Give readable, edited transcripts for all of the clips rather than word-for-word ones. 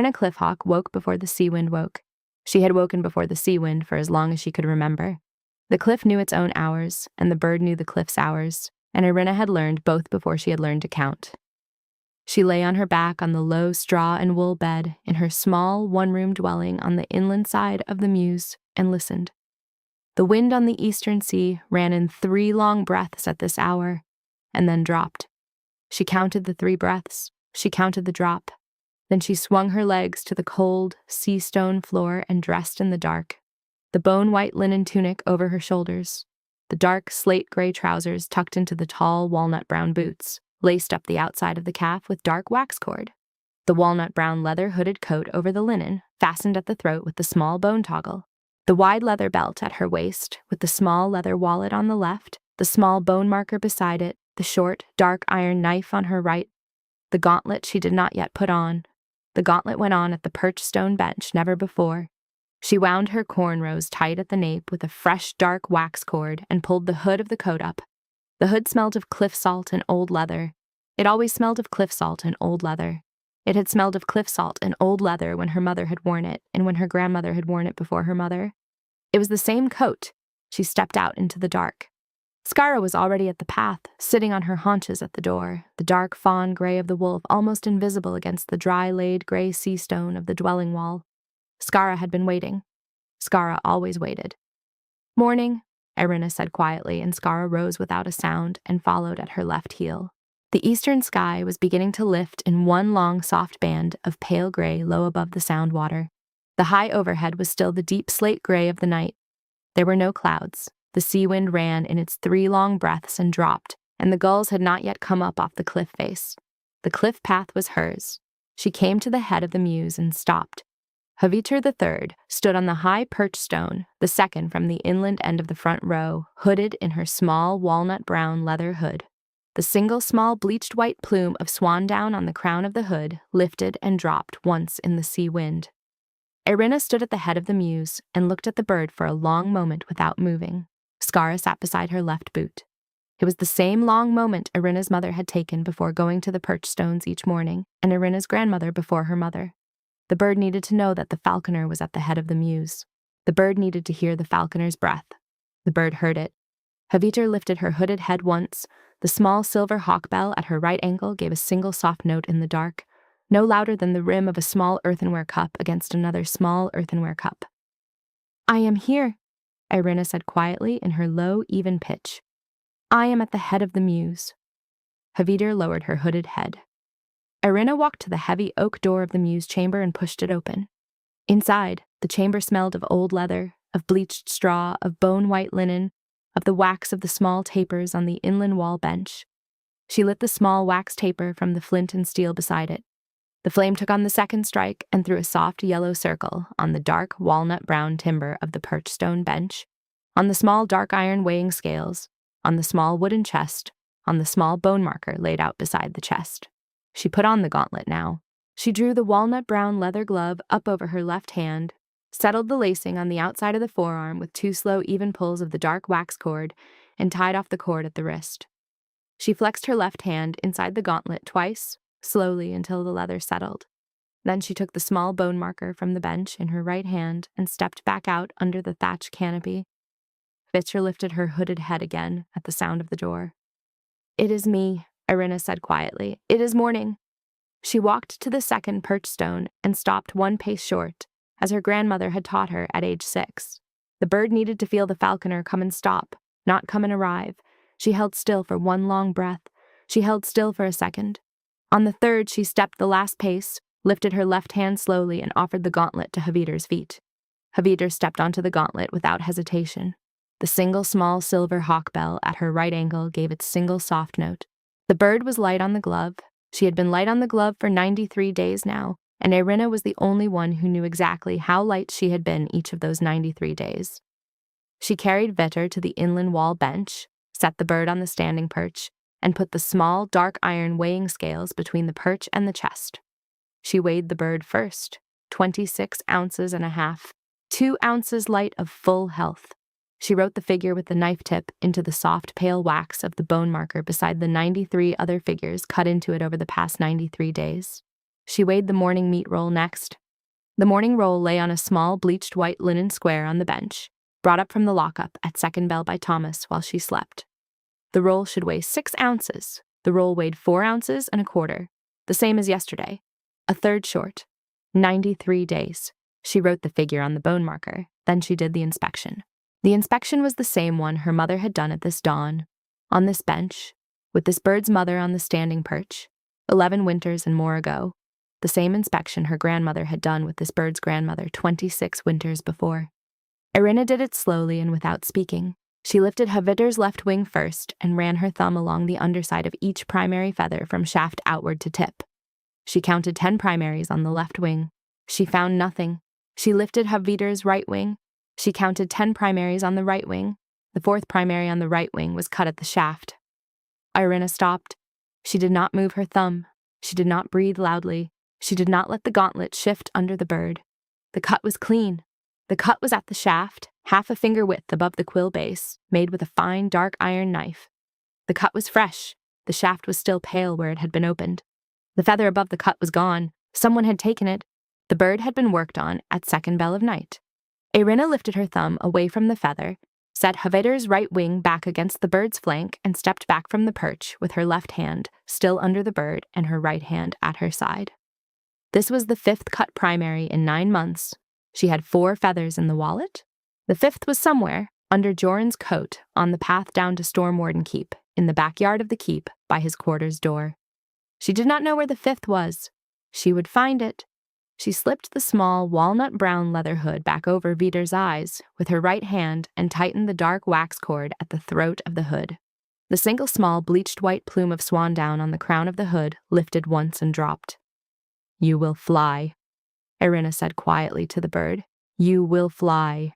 Irina Cliffhawk woke before the sea wind woke. She had woken before the sea wind for as long as she could remember. The cliff knew its own hours, and the bird knew the cliff's hours, and Irina had learned both before she had learned to count. She lay on her back on the low straw and wool bed in her small one-room dwelling on the inland side of the Mews and listened. The wind on the eastern sea ran in 3 long breaths at this hour, and then dropped. She counted the 3 breaths. She counted the drop. Then she swung her legs to the cold, sea-stone floor and dressed in the dark, the bone-white linen tunic over her shoulders, the dark slate-gray trousers tucked into the tall walnut-brown boots, laced up the outside of the calf with dark wax cord, the walnut-brown leather hooded coat over the linen, fastened at the throat with the small bone toggle, the wide leather belt at her waist with the small leather wallet on the left, the small bone marker beside it, the short, dark iron knife on her right, the gauntlet she did not yet put on. The gauntlet went on at the perched stone bench, never before. She wound her cornrows tight at the nape with a fresh, dark wax cord and pulled the hood of the coat up. The hood smelled of cliff salt and old leather. It always smelled of cliff salt and old leather. It had smelled of cliff salt and old leather when her mother had worn it, and when her grandmother had worn it before her mother. It was the same coat. She stepped out into the dark. Skara was already at the path, sitting on her haunches at the door, the dark fawn gray of the wolf almost invisible against the dry-laid gray sea stone of the dwelling wall. Skara had been waiting. Skara always waited. "Morning," Irina said quietly, and Skara rose without a sound and followed at her left heel. The eastern sky was beginning to lift in one long soft band of pale gray low above the sound water. The high overhead was still the deep slate gray of the night. There were no clouds. The sea wind ran in its 3 long breaths and dropped, and the gulls had not yet come up off the cliff face. The cliff path was hers. She came to the head of the Mews and stopped. Havitr III stood on the high perch stone, the second from the inland end of the front row, hooded in her small walnut-brown leather hood. The single small bleached white plume of swan down on the crown of the hood lifted and dropped once in the sea wind. Irina stood at the head of the Mews and looked at the bird for a long moment without moving. Skara sat beside her left boot. It was the same long moment Irina's mother had taken before going to the perch stones each morning, and Irina's grandmother before her mother. The bird needed to know that the falconer was at the head of the Mews. The bird needed to hear the falconer's breath. The bird heard it. Havitr lifted her hooded head once. The small silver hawk bell at her right ankle gave a single soft note in the dark, no louder than the rim of a small earthenware cup against another small earthenware cup. "I am here," Irina said quietly in her low, even pitch. "I am at the head of the Mews." Havitr lowered her hooded head. Irina walked to the heavy oak door of the Mews chamber and pushed it open. Inside, the chamber smelled of old leather, of bleached straw, of bone-white linen, of the wax of the small tapers on the inland wall bench. She lit the small wax taper from the flint and steel beside it. The flame took on the second strike and threw a soft yellow circle on the dark walnut-brown timber of the perch stone bench, on the small dark iron weighing scales, on the small wooden chest, on the small bone marker laid out beside the chest. She put on the gauntlet now. She drew the walnut-brown leather glove up over her left hand, settled the lacing on the outside of the forearm with 2 slow even pulls of the dark wax cord, and tied off the cord at the wrist. She flexed her left hand inside the gauntlet twice, slowly until the leather settled. Then she took the small bone marker from the bench in her right hand and stepped back out under the thatched canopy. Havitr lifted her hooded head again at the sound of the door. "It is me," Irina said quietly. "It is morning." She walked to the second perch stone and stopped 1 pace short, as her grandmother had taught her at age 6. The bird needed to feel the falconer come and stop, not come and arrive. She held still for 1 long breath. She held still for a second. On the third, she stepped the last pace, lifted her left hand slowly, and offered the gauntlet to Havitr's feet. Havitr stepped onto the gauntlet without hesitation. The single small silver hawk bell at her right ankle gave its single soft note. The bird was light on the glove. She had been light on the glove for 93 days now, and Irina was the only one who knew exactly how light she had been each of those 93 days. She carried Vetter to the inland wall bench, set the bird on the standing perch, and put the small, dark iron weighing scales between the perch and the chest. She weighed the bird first, 26 ounces and a half, 2 ounces light of full health. She wrote the figure with the knife tip into the soft, pale wax of the bone marker beside the 93 other figures cut into it over the past 93 days. She weighed the morning meat roll next. The morning roll lay on a small bleached white linen square on the bench, brought up from the lockup at second bell by Thomas while she slept. The roll should weigh 6 ounces. The roll weighed 4 ounces and a quarter, the same as yesterday. A third short. 93 days. She wrote the figure on the bone marker. Then she did the inspection. The inspection was the same one her mother had done at this dawn. On this bench, with this bird's mother on the standing perch, 11 winters and more ago. The same inspection her grandmother had done with this bird's grandmother 26 winters before. Irina did it slowly and without speaking. She lifted Havitter's left wing first and ran her thumb along the underside of each primary feather from shaft outward to tip. She counted 10 primaries on the left wing. She found nothing. She lifted Havitter's right wing. She counted 10 primaries on the right wing. The 4th primary on the right wing was cut at the shaft. Irina stopped. She did not move her thumb. She did not breathe loudly. She did not let the gauntlet shift under the bird. The cut was clean. The cut was at the shaft, half a finger width above the quill base, made with a fine dark iron knife. The cut was fresh. The shaft was still pale where it had been opened. The feather above the cut was gone. Someone had taken it. The bird had been worked on at second bell of night. Irina lifted her thumb away from the feather, set Havitter's right wing back against the bird's flank, and stepped back from the perch with her left hand still under the bird and her right hand at her side. This was the 5th cut primary in 9 months. She had 4 feathers in the wallet. The 5th was somewhere, under Joran's coat, on the path down to Stormwarden Keep, in the backyard of the keep, by his quarters door. She did not know where the 5th was. She would find it. She slipped the small walnut-brown leather hood back over Vider's eyes with her right hand and tightened the dark wax cord at the throat of the hood. The single small bleached white plume of swan down on the crown of the hood lifted once and dropped. "You will fly," Irina said quietly to the bird. "You will fly."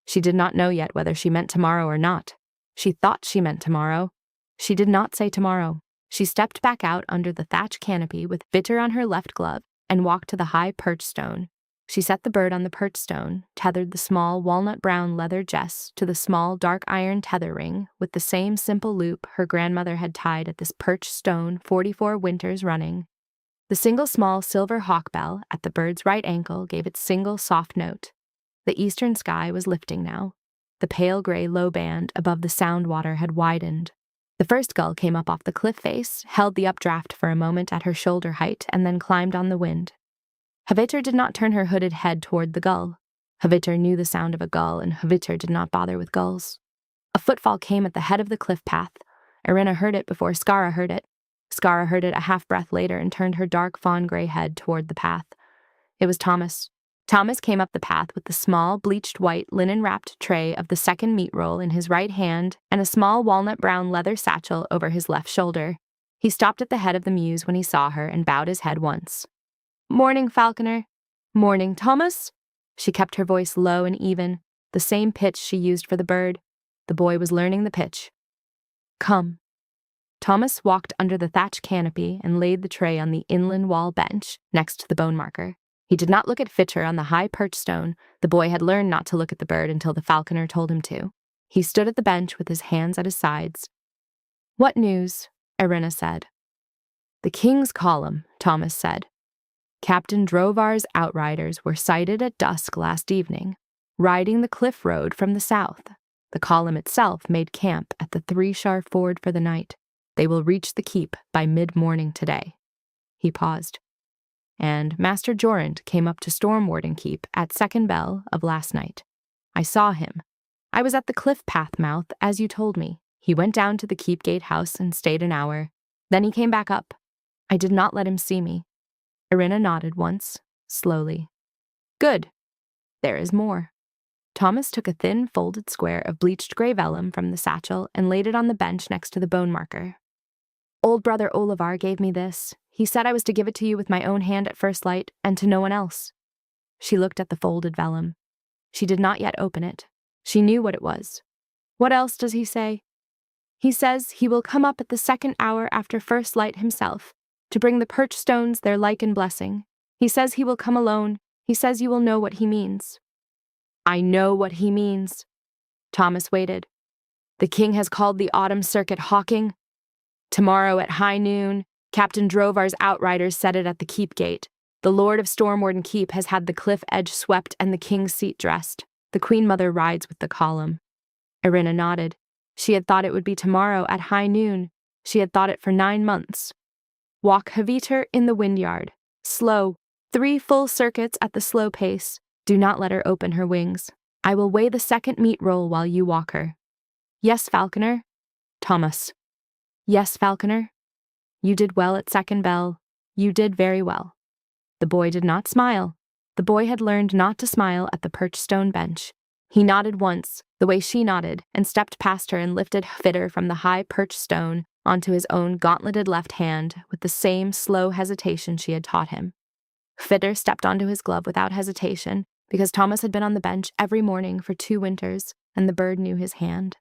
She did not know yet whether she meant tomorrow or not. She thought she meant tomorrow. She did not say tomorrow. She stepped back out under the thatch canopy with Vitter on her left glove and walked to the high perch stone. She set the bird on the perch stone, tethered the small walnut-brown leather jess to the small dark iron tether ring with the same simple loop her grandmother had tied at this perch stone 44 winters running. The single small silver hawk bell at the bird's right ankle gave its single soft note. The eastern sky was lifting now. The pale gray low band above the sound water had widened. The first gull came up off the cliff face, held the updraft for a moment at her shoulder height, and then climbed on the wind. Havitter did not turn her hooded head toward the gull. Havitter knew the sound of a gull, and Havitter did not bother with gulls. A footfall came at the head of the cliff path. Irina heard it before Skara heard it. Skara heard it a half-breath later and turned her dark fawn-gray head toward the path. It was Thomas. Thomas came up the path with the small, bleached white, linen-wrapped tray of the 2nd meat roll in his right hand and a small walnut-brown leather satchel over his left shoulder. He stopped at the head of the Mews when he saw her and bowed his head once. "Morning, falconer." "Morning, Thomas." She kept her voice low and even, the same pitch she used for the bird. The boy was learning the pitch. "Come." Thomas walked under the thatch canopy and laid the tray on the inland wall bench next to the bone marker. He did not look at Fitcher on the high perch stone. The boy had learned not to look at the bird until the falconer told him to. He stood at the bench with his hands at his sides. "What news?" Irina said. "The King's column," Thomas said. "Captain Drovar's outriders were sighted at dusk last evening, riding the cliff road from the south. The column itself made camp at the 3 Shar ford for the night. They will reach the keep by mid-morning today." He paused. "And Master Jorand came up to Stormwarden Keep at second bell of last night. I saw him. I was at the cliff path mouth, as you told me. He went down to the keep gate house and stayed an hour. Then he came back up. I did not let him see me." Irina nodded once, slowly. "Good. There is more." Thomas took a thin, folded square of bleached gray vellum from the satchel and laid it on the bench next to the bone marker. "Old brother Olivar gave me this. He said I was to give it to you with my own hand at first light, and to no one else." She looked at the folded vellum. She did not yet open it. She knew what it was. "What else does he say?" "He says he will come up at the 2nd hour after first light himself, to bring the perch stones their like and blessing. He says he will come alone. He says you will know what he means." "I know what he means." Thomas waited. "The king has called the autumn circuit hawking. Tomorrow at high noon, Captain Drovar's outriders set it at the keep gate. The Lord of Stormwarden Keep has had the cliff edge swept and the king's seat dressed. The Queen Mother rides with the column. Irina nodded. She had thought it would be tomorrow at high noon. She had thought it for 9 months. Walk Haviter in the windyard. Slow. 3 full circuits at the slow pace. Do not let her open her wings. I will weigh the second meat roll while you walk her. Yes, falconer. Thomas. Yes, falconer. You did well at second bell. You did very well. The boy did not smile. The boy had learned not to smile at the perched stone bench. He nodded once, the way she nodded, and stepped past her and lifted Fitter from the high perched stone onto his own gauntleted left hand with the same slow hesitation she had taught him. Fitter stepped onto his glove without hesitation, because Thomas had been on the bench every morning for 2 winters, and the bird knew his hand.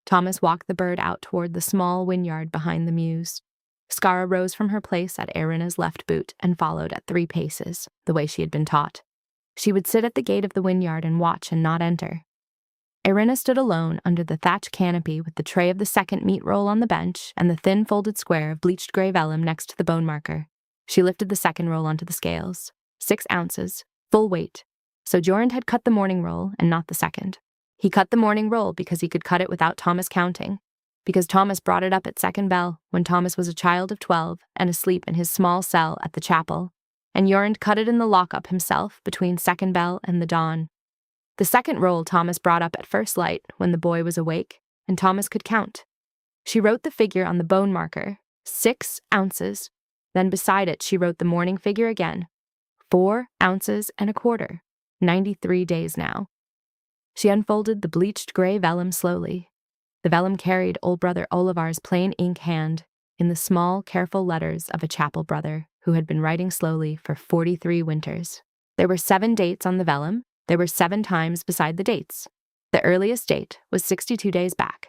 Thomas walked the bird out toward the small wynyard behind the Mews. Skara rose from her place at Irina's left boot and followed at 3 paces, the way she had been taught. She would sit at the gate of the wynyard and watch and not enter. Irina stood alone under the thatch canopy with the tray of the second meat roll on the bench and the thin folded square of bleached gray vellum next to the bone marker. She lifted the second roll onto the scales. 6 ounces, full weight. So Jorund had cut the morning roll and not the second. He cut the morning roll because he could cut it without Thomas counting, because Thomas brought it up at second bell when Thomas was a child of 12 and asleep in his small cell at the chapel, and Jorund cut it in the lockup himself between second bell and the dawn. The second roll Thomas brought up at first light when the boy was awake, and Thomas could count. She wrote the figure on the bone marker, 6 ounces. Then beside it she wrote the morning figure again, 4 ounces and a quarter, 93 days now. She unfolded the bleached gray vellum slowly. The vellum carried old brother Olivar's plain ink hand in the small, careful letters of a chapel brother who had been writing slowly for 43 winters. There were 7 dates on the vellum. There were 7 times beside the dates. The earliest date was 62 days back.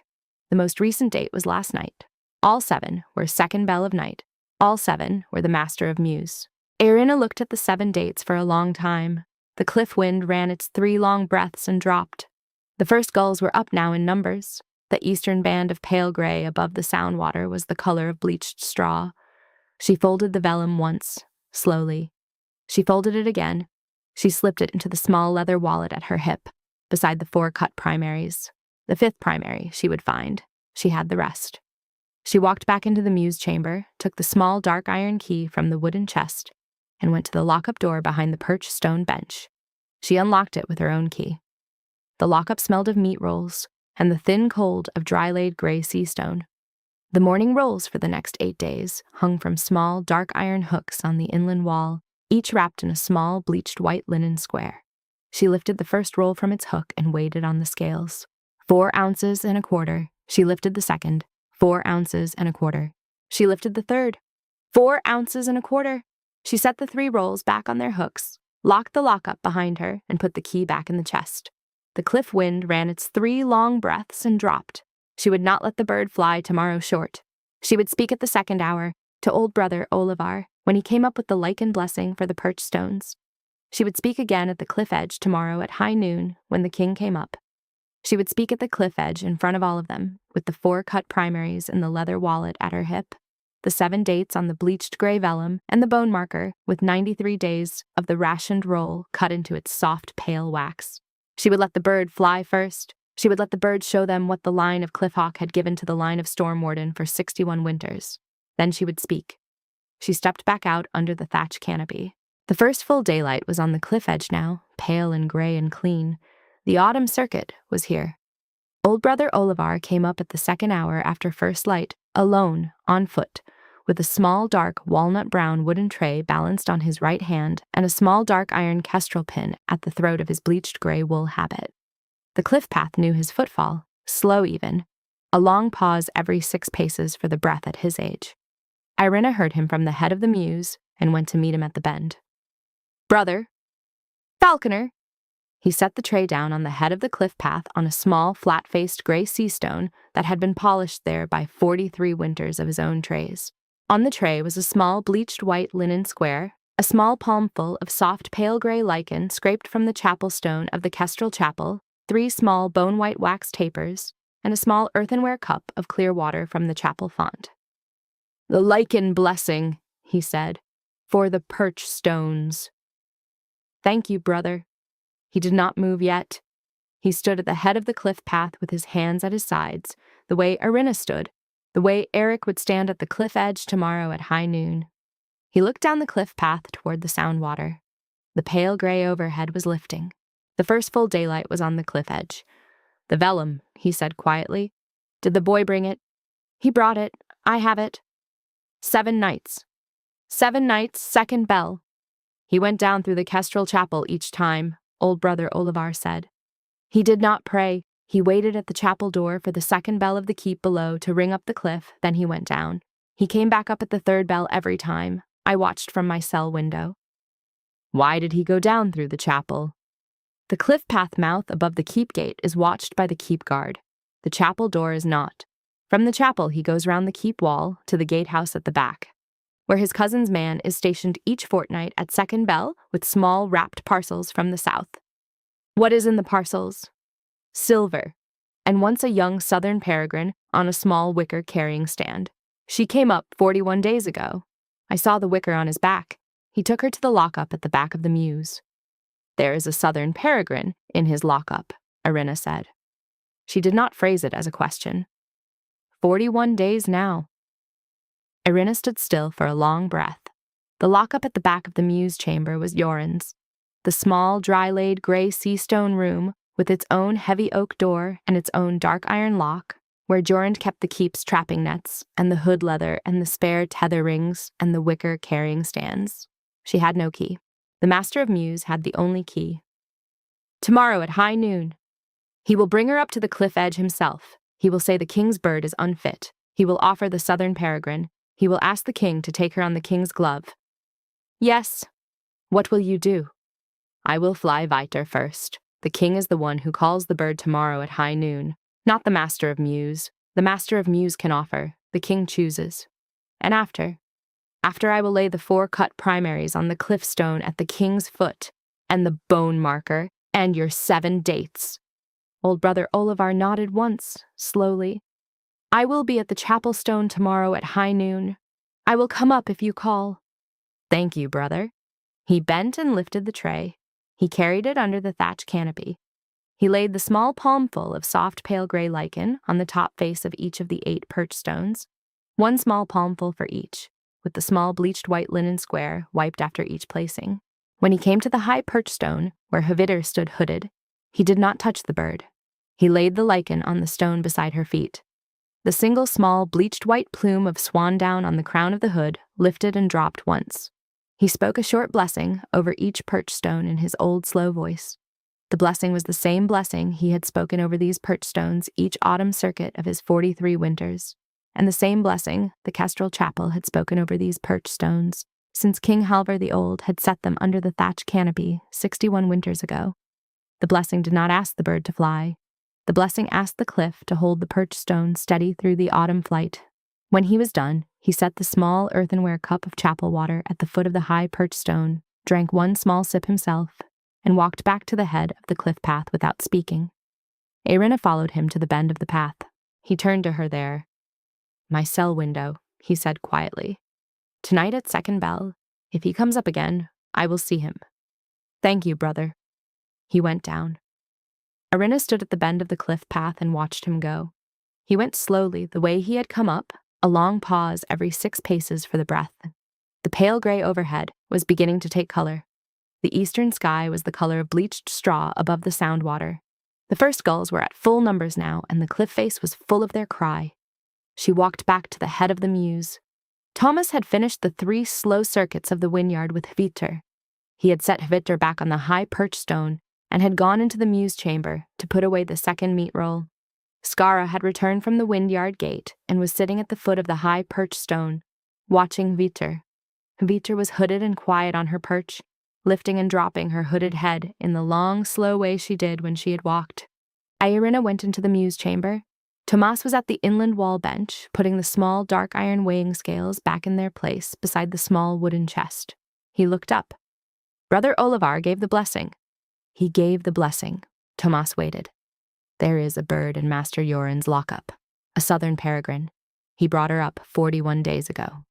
The most recent date was last night. All 7 were second bell of night. All 7 were the master of Mews. Irina looked at the 7 dates for a long time. The cliff wind ran its 3 long breaths and dropped. The first gulls were up now in numbers. The eastern band of pale gray above the sound water was the color of bleached straw. She folded the vellum once, slowly. She folded it again. She slipped it into the small leather wallet at her hip, beside the 4 cut primaries. The 5th primary she would find. She had the rest. She walked back into the Mews chamber, took the small dark iron key from the wooden chest, and went to the lock-up door behind the perched stone bench. She unlocked it with her own key. The lock-up smelled of meat rolls and the thin cold of dry-laid gray sea stone. The morning rolls for the next 8 days hung from small dark iron hooks on the inland wall, each wrapped in a small bleached white linen square. She lifted the first roll from its hook and weighed it on the scales. 4 ounces and a quarter. She lifted the second. 4 ounces and a quarter. She lifted the third. 4 ounces and a quarter. She set the 3 rolls back on their hooks, locked the lockup behind her, and put the key back in the chest. The cliff wind ran its 3 long breaths and dropped. She would not let the bird fly tomorrow short. She would speak at the second hour, to old brother Olivar, when he came up with the lichen blessing for the perched stones. She would speak again at the cliff edge tomorrow at high noon, when the king came up. She would speak at the cliff edge in front of all of them, with the 4 cut primaries in the leather wallet at her hip, the 7 dates on the bleached gray vellum, and the bone marker with 93 days of the rationed roll cut into its soft, pale wax. She would let the bird fly first. She would let the bird show them what the line of Cliffhawk had given to the line of Stormwarden for 61 winters. Then she would speak. She stepped back out under the thatch canopy. The first full daylight was on the cliff edge now, pale and gray and clean. The autumn circuit was here. Old brother Olivar came up at the second hour after first light, alone, on foot, with a small dark walnut-brown wooden tray balanced on his right hand and a small dark iron kestrel pin at the throat of his bleached gray wool habit. The cliff path knew his footfall, slow even, a long pause every 6 paces for the breath at his age. Irina heard him from the head of the Mews and went to meet him at the bend. "Brother! Falconer!" He set the tray down on the head of the cliff path on a small, flat-faced gray sea stone that had been polished there by 43 winters of his own trays. On the tray was a small bleached white linen square, a small palmful of soft pale gray lichen scraped from the chapel stone of the Kestrel Chapel, 3 small bone-white wax tapers, and a small earthenware cup of clear water from the chapel font. "The lichen blessing," he said, "for the perch stones." "Thank you, brother." He did not move yet. He stood at the head of the cliff path with his hands at his sides, the way Irina stood, the way Eric would stand at the cliff edge tomorrow at high noon. He looked down the cliff path toward the sound water. The pale gray overhead was lifting. The first full daylight was on the cliff edge. "The vellum," he said quietly. "Did the boy bring it?" "He brought it. I have it." 7 nights. 7 nights, second bell. He went down through the kestrel chapel each time, old brother Olivar said. He did not pray. He waited at the chapel door for the second bell of the keep below to ring up the cliff, then he went down. He came back up at the third bell every time. I watched from my cell window. Why did he go down through the chapel? The cliff path mouth above the keep gate is watched by the keep guard. The chapel door is not. From the chapel he goes round the keep wall to the gatehouse at the back, where his cousin's man is stationed each fortnight at second bell with small wrapped parcels from the south. What is in the parcels? Silver, and once a young southern peregrine on a small wicker carrying stand. She came up 41 days ago. I saw the wicker on his back. He took her to the lockup at the back of the Mews. There is a southern peregrine in his lockup, Irina said. She did not phrase it as a question. 41 days now. Irina stood still for a long breath. The lockup at the back of the Mews chamber was Joran's. The small, dry-laid gray sea-stone room, with its own heavy oak door and its own dark iron lock, where Joran kept the keep's trapping nets, and the hood leather, and the spare tether rings, and the wicker carrying stands. She had no key. The master of Mews had the only key. Tomorrow at high noon. He will bring her up to the cliff edge himself. He will say the king's bird is unfit. He will offer the southern peregrine. He will ask the king to take her on the king's glove. Yes. What will you do? I will fly weiter first. The king is the one who calls the bird tomorrow at high noon, not the master of Mews. The master of Mews can offer. The king chooses. And after I will lay the 4 cut primaries on the cliff stone at the king's foot, and the bone marker, and your 7 dates. Old brother Olivar nodded once, slowly. I will be at the chapel stone tomorrow at high noon. I will come up if you call. Thank you, brother. He bent and lifted the tray. He carried it under the thatch canopy. He laid the small palmful of soft pale gray lichen on the top face of each of the 8 perch stones, 1 small palmful for each, with the small bleached white linen square wiped after each placing. When he came to the high perch stone, where Hvitter stood hooded, he did not touch the bird. He laid the lichen on the stone beside her feet. The single small bleached white plume of swan down on the crown of the hood lifted and dropped once. He spoke a short blessing over each perch stone in his old slow voice. The blessing was the same blessing he had spoken over these perch stones each autumn circuit of his 43 winters, and the same blessing the Kestrel Chapel had spoken over these perch stones since King Halvar the Old had set them under the thatch canopy 61 winters ago. The blessing did not ask the bird to fly. The blessing asked the cliff to hold the perch stone steady through the autumn flight. When he was done, he set the small earthenware cup of chapel water at the foot of the high perch stone, drank 1 small sip himself, and walked back to the head of the cliff path without speaking. Irina followed him to the bend of the path. He turned to her there. My cell window, he said quietly. Tonight at second bell, if he comes up again, I will see him. Thank you, brother. He went down. Irina stood at the bend of the cliff path and watched him go. He went slowly the way he had come up, a long pause every 6 paces for the breath. The pale gray overhead was beginning to take color. The eastern sky was the color of bleached straw above the sound water. The first gulls were at full numbers now, and the cliff face was full of their cry. She walked back to the head of the Mews. Thomas had finished the 3 slow circuits of the wynyard with Hvitter. He had set Hvitter back on the high perch stone and had gone into the Mews chamber to put away the second meat roll. Skara had returned from the wynyard gate and was sitting at the foot of the high perch stone, watching Hvitter. Hvitter was hooded and quiet on her perch, lifting and dropping her hooded head in the long, slow way she did when she had walked. Irina went into the Mews chamber. Tomas was at the inland wall bench, putting the small dark iron weighing scales back in their place beside the small wooden chest. He looked up. Brother Olivar gave the blessing. He gave the blessing. Tomas waited. There is a bird in Master Joran's lockup, a southern peregrine. He brought her up 41 days ago.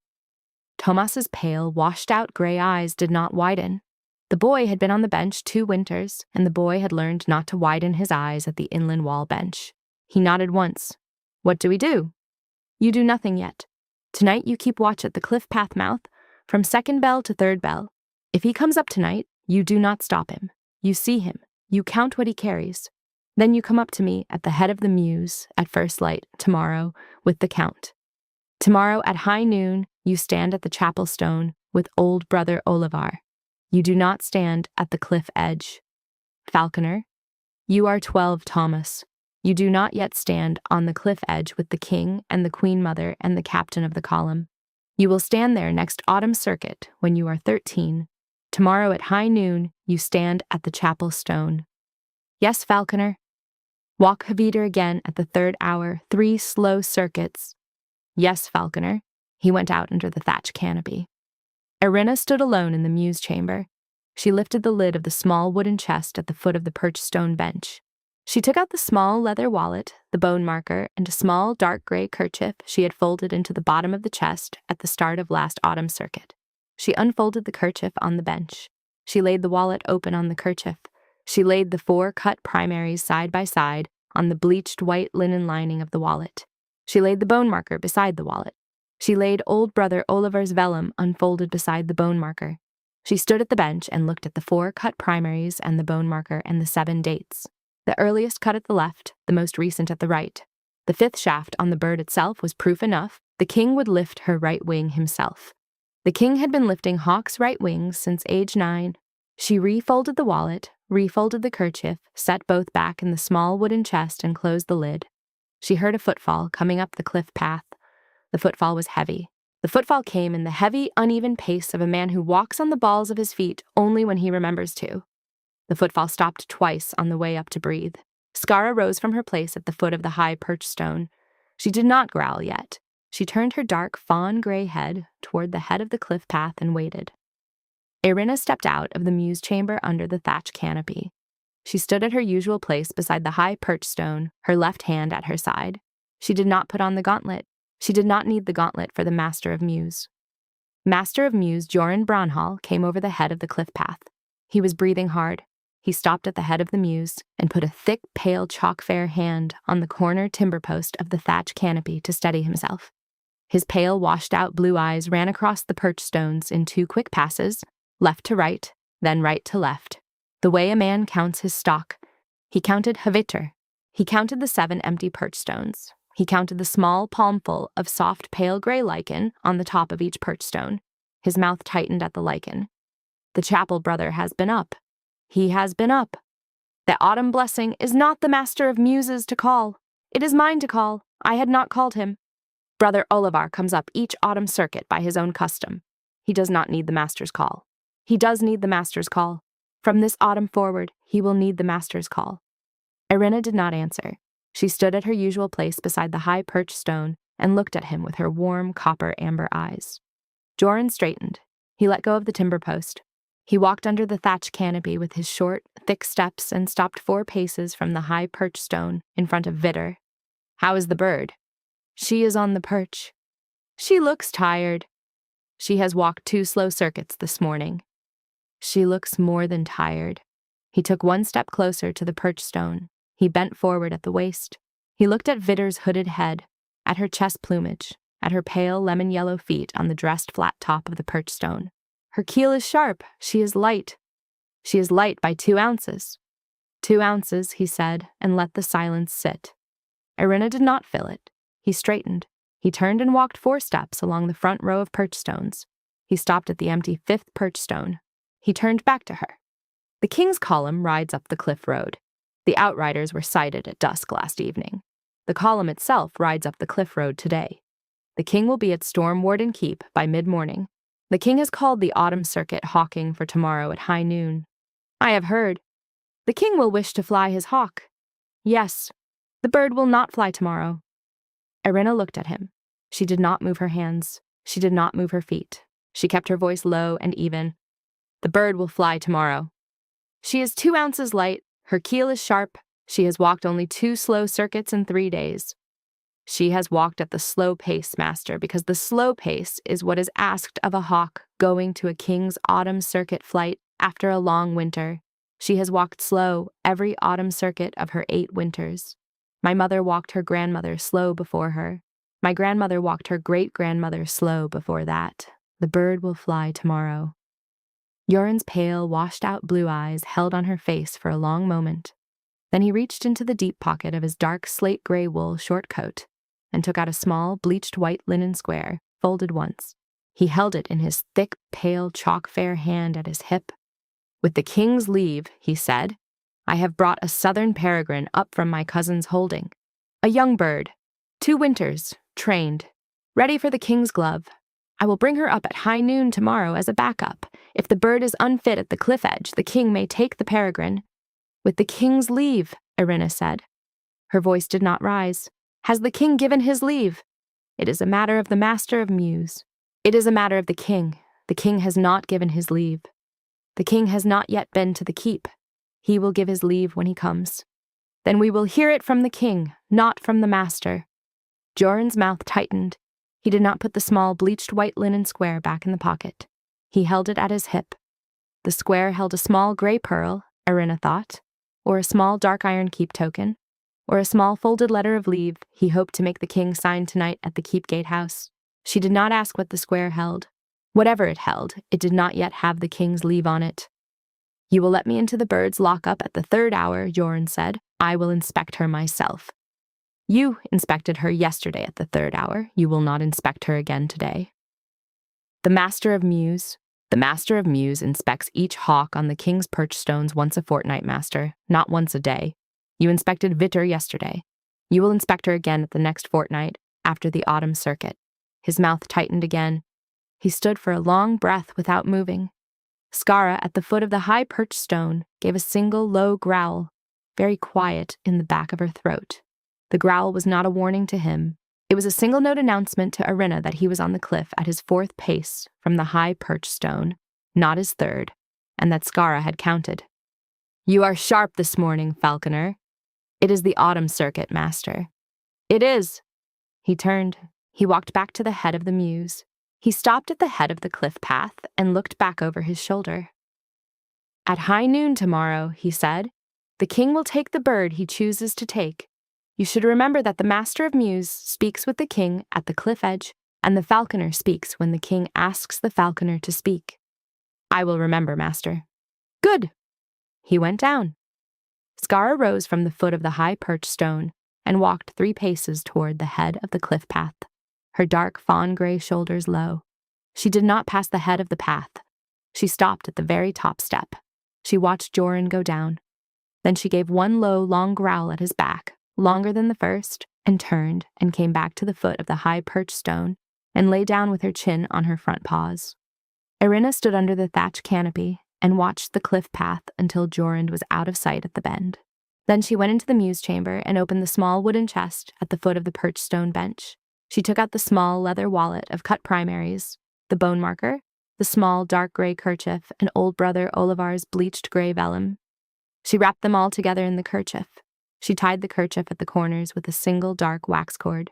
Tomas's pale, washed-out gray eyes did not widen. The boy had been on the bench 2 winters, and the boy had learned not to widen his eyes at the inland wall bench. He nodded once. "What do we do?" "You do nothing yet. Tonight you keep watch at the cliff path mouth, from 2nd bell to 3rd bell. If he comes up tonight, you do not stop him. You see him. You count what he carries. Then you come up to me at the head of the Mews at first light tomorrow with the count. Tomorrow at high noon, you stand at the chapel stone with old brother Olivar. You do not stand at the cliff edge. Falconer, you are 12, Thomas. You do not yet stand on the cliff edge with the king and the queen mother and the captain of the column. You will stand there next autumn circuit when you are 13. Tomorrow at high noon, you stand at the chapel stone. Yes, Falconer. Walk Haviter again at the 3rd hour, 3 slow circuits. Yes, Falconer. He went out under the thatch canopy. Irina stood alone in the Mews chamber. She lifted the lid of the small wooden chest at the foot of the perched stone bench. She took out the small leather wallet, the bone marker, and a small dark gray kerchief she had folded into the bottom of the chest at the start of last autumn circuit. She unfolded the kerchief on the bench. She laid the wallet open on the kerchief. She laid the 4 cut primaries side by side on the bleached white linen lining of the wallet. She laid the bone marker beside the wallet. She laid old brother Oliver's vellum unfolded beside the bone marker. She stood at the bench and looked at the 4 cut primaries and the bone marker and the 7 dates. The earliest cut at the left, the most recent at the right. The 5th shaft on the bird itself was proof enough. The king would lift her right wing himself. The king had been lifting Hawk's right wings since age 9. She refolded the wallet, refolded the kerchief, set both back in the small wooden chest and closed the lid. She heard a footfall coming up the cliff path. The footfall was heavy. The footfall came in the heavy, uneven pace of a man who walks on the balls of his feet only when he remembers to. The footfall stopped twice on the way up to breathe. Skara rose from her place at the foot of the high perch stone. She did not growl yet. She turned her dark fawn gray head toward the head of the cliff path and waited. Irina stepped out of the Mews chamber under the thatch canopy. She stood at her usual place beside the high perch stone, her left hand at her side. She did not put on the gauntlet. She did not need the gauntlet for the Master of Mews. Master of Mews Joran Brownhall came over the head of the cliff path. He was breathing hard. He stopped at the head of the Mews and put a thick, pale, chalk-fair hand on the corner timber post of the thatch canopy to steady himself. His pale, washed-out blue eyes ran across the perch stones in 2 quick passes, left to right, then right to left. The way a man counts his stock. He counted Haviter. He counted the 7 empty perch stones. He counted the small palmful of soft, pale gray lichen on the top of each perch stone. His mouth tightened at the lichen. The chapel brother has been up. He has been up. The autumn blessing is not the Master of Mews's to call. It is mine to call. I had not called him. Brother Olivar comes up each autumn circuit by his own custom. He does not need the Master's call. He does need the Master's call. From this autumn forward, he will need the Master's call. Irina did not answer. She stood at her usual place beside the high perch stone and looked at him with her warm copper-amber eyes. Joran straightened. He let go of the timber post. He walked under the thatch canopy with his short, thick steps and stopped 4 paces from the high perch stone in front of Vitter. How is the bird? She is on the perch. She looks tired. She has walked 2 slow circuits this morning. She looks more than tired. He took 1 step closer to the perch stone. He bent forward at the waist. He looked at Vitter's hooded head, at her chest plumage, at her pale lemon-yellow feet on the dressed flat top of the perch stone. Her keel is sharp. She is light. She is light by 2 ounces. 2 ounces, he said, and let the silence sit. Irina did not fill it. He straightened. He turned and walked 4 steps along the front row of perch stones. He stopped at the empty 5th perch stone. He turned back to her. The king's column rides up the cliff road. The outriders were sighted at dusk last evening. The column itself rides up the cliff road today. The king will be at Storm Warden Keep by mid-morning. The king has called the autumn circuit hawking for tomorrow at high noon. I have heard. The king will wish to fly his hawk. Yes, the bird will not fly tomorrow. Irina looked at him. She did not move her hands. She did not move her feet. She kept her voice low and even. The bird will fly tomorrow. She is 2 ounces light. Her keel is sharp. She has walked only 2 slow circuits in 3 days. She has walked at the slow pace, master, because the slow pace is what is asked of a hawk going to a king's autumn circuit flight after a long winter. She has walked slow every autumn circuit of her 8 winters. My mother walked her grandmother slow before her. My grandmother walked her great-grandmother slow before that. The bird will fly tomorrow. Joran's pale, washed-out blue eyes held on her face for a long moment. Then he reached into the deep pocket of his dark slate-gray wool short coat and took out a small, bleached white linen square, folded once. He held it in his thick, pale, chalk-fair hand at his hip. "With the king's leave," he said, "I have brought a southern peregrine up from my cousin's holding. A young bird, 2 winters, trained, ready for the king's glove. I will bring her up at high noon tomorrow as a backup. If the bird is unfit at the cliff edge, the king may take the peregrine." "With the king's leave," Irina said. Her voice did not rise. "Has the king given his leave?" "It is a matter of the master of Mews. It is a matter of the king. The king has not given his leave. The king has not yet been to the keep. He will give his leave when he comes. Then we will hear it from the king, not from the master." Joran's mouth tightened. He did not put the small bleached white linen square back in the pocket. He held it at his hip. The square held a small gray pearl, Irina thought, or a small dark iron keep token, or a small folded letter of leave he hoped to make the king sign tonight at the keep gatehouse. She did not ask what the square held. Whatever it held, it did not yet have the king's leave on it. "You will let me into the bird's lock-up at the 3rd hour," Joran said. "I will inspect her myself." "You inspected her yesterday at the 3rd hour. You will not inspect her again today." The master of Mews inspects each hawk on the king's perch stones once a fortnight, master, not once a day. You inspected Vitter yesterday. You will inspect her again at the next fortnight, after the autumn circuit. His mouth tightened again. He stood for a long breath without moving. Skara, at the foot of the high perch stone, gave a single low growl, very quiet in the back of her throat. The growl was not a warning to him. It was a single-note announcement to Irina that he was on the cliff at his 4th pace from the high perch stone, not his 3rd, and that Skara had counted. "You are sharp this morning, falconer." "It is the autumn circuit, master." "It is." He turned. He walked back to the head of the Mews. He stopped at the head of the cliff path and looked back over his shoulder. "At high noon tomorrow," he said, "the king will take the bird he chooses to take. You should remember that the master of Mews speaks with the king at the cliff edge, and the falconer speaks when the king asks the falconer to speak." "I will remember, master." "Good." He went down. Skara rose from the foot of the high perch stone and walked 3 paces toward the head of the cliff path, her dark fawn-gray shoulders low. She did not pass the head of the path. She stopped at the very top step. She watched Joran go down. Then she gave one low, long growl at his back, longer than the first, and turned and came back to the foot of the high perch stone and lay down with her chin on her front paws. Irina stood under the thatch canopy and watched the cliff path until Joran was out of sight at the bend. Then she went into the Mews chamber and opened the small wooden chest at the foot of the perch stone bench. She took out the small leather wallet of cut primaries, the bone marker, the small dark gray kerchief, and old brother Olivar's bleached gray vellum. She wrapped them all together in the kerchief. She tied the kerchief at the corners with a single dark wax cord.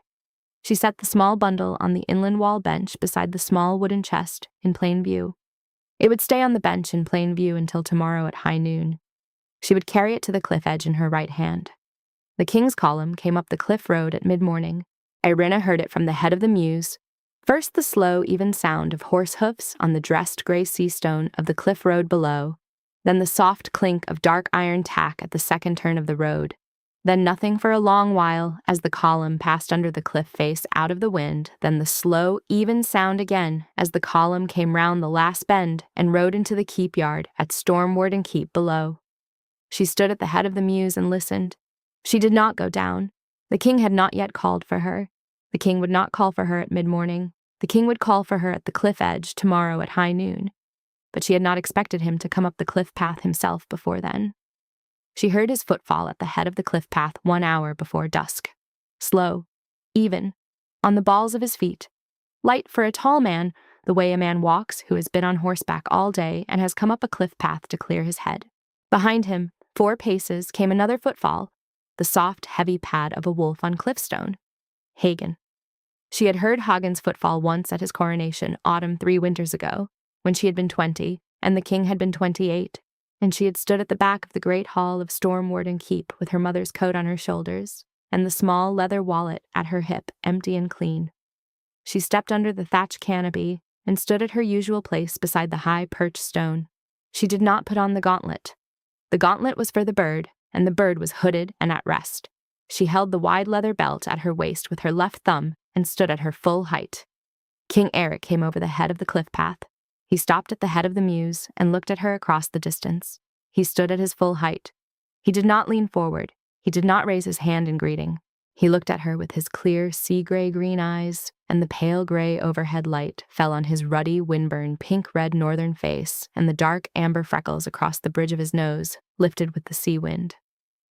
She set the small bundle on the inland wall bench beside the small wooden chest in plain view. It would stay on the bench in plain view until tomorrow at high noon. She would carry it to the cliff edge in her right hand. The king's column came up the cliff road at mid-morning. Irina heard it from the head of the Mews. First the slow, even sound of horse hoofs on the dressed gray sea stone of the cliff road below, then the soft clink of dark iron tack at the second turn of the road, then nothing for a long while as the column passed under the cliff face out of the wind, then the slow, even sound again as the column came round the last bend and rode into the keep yard at Stormward and Keep below. She stood at the head of the Mews and listened. She did not go down. The king had not yet called for her. The king would not call for her at mid-morning. The king would call for her at the cliff edge tomorrow at high noon. But she had not expected him to come up the cliff path himself before then. She heard his footfall at the head of the cliff path 1 hour before dusk. Slow, even, on the balls of his feet. Light for a tall man, the way a man walks who has been on horseback all day and has come up a cliff path to clear his head. Behind him, 4 paces, came another footfall, the soft, heavy pad of a wolf on cliffstone. Hagen. She had heard Hagen's footfall once at his coronation, autumn 3 winters ago, when she had been 20, and the king had been 28, and she had stood at the back of the great hall of Stormwarden Keep with her mother's coat on her shoulders, and the small leather wallet at her hip, empty and clean. She stepped under the thatched canopy and stood at her usual place beside the high perched stone. She did not put on the gauntlet. The gauntlet was for the bird, and the bird was hooded and at rest. She held the wide leather belt at her waist with her left thumb and stood at her full height. King Eric came over the head of the cliff path. He stopped at the head of the Mews and looked at her across the distance. He stood at his full height. He did not lean forward. He did not raise his hand in greeting. He looked at her with his clear sea-gray green eyes, and the pale gray overhead light fell on his ruddy, windburned, pink-red northern face and the dark amber freckles across the bridge of his nose, lifted with the sea wind.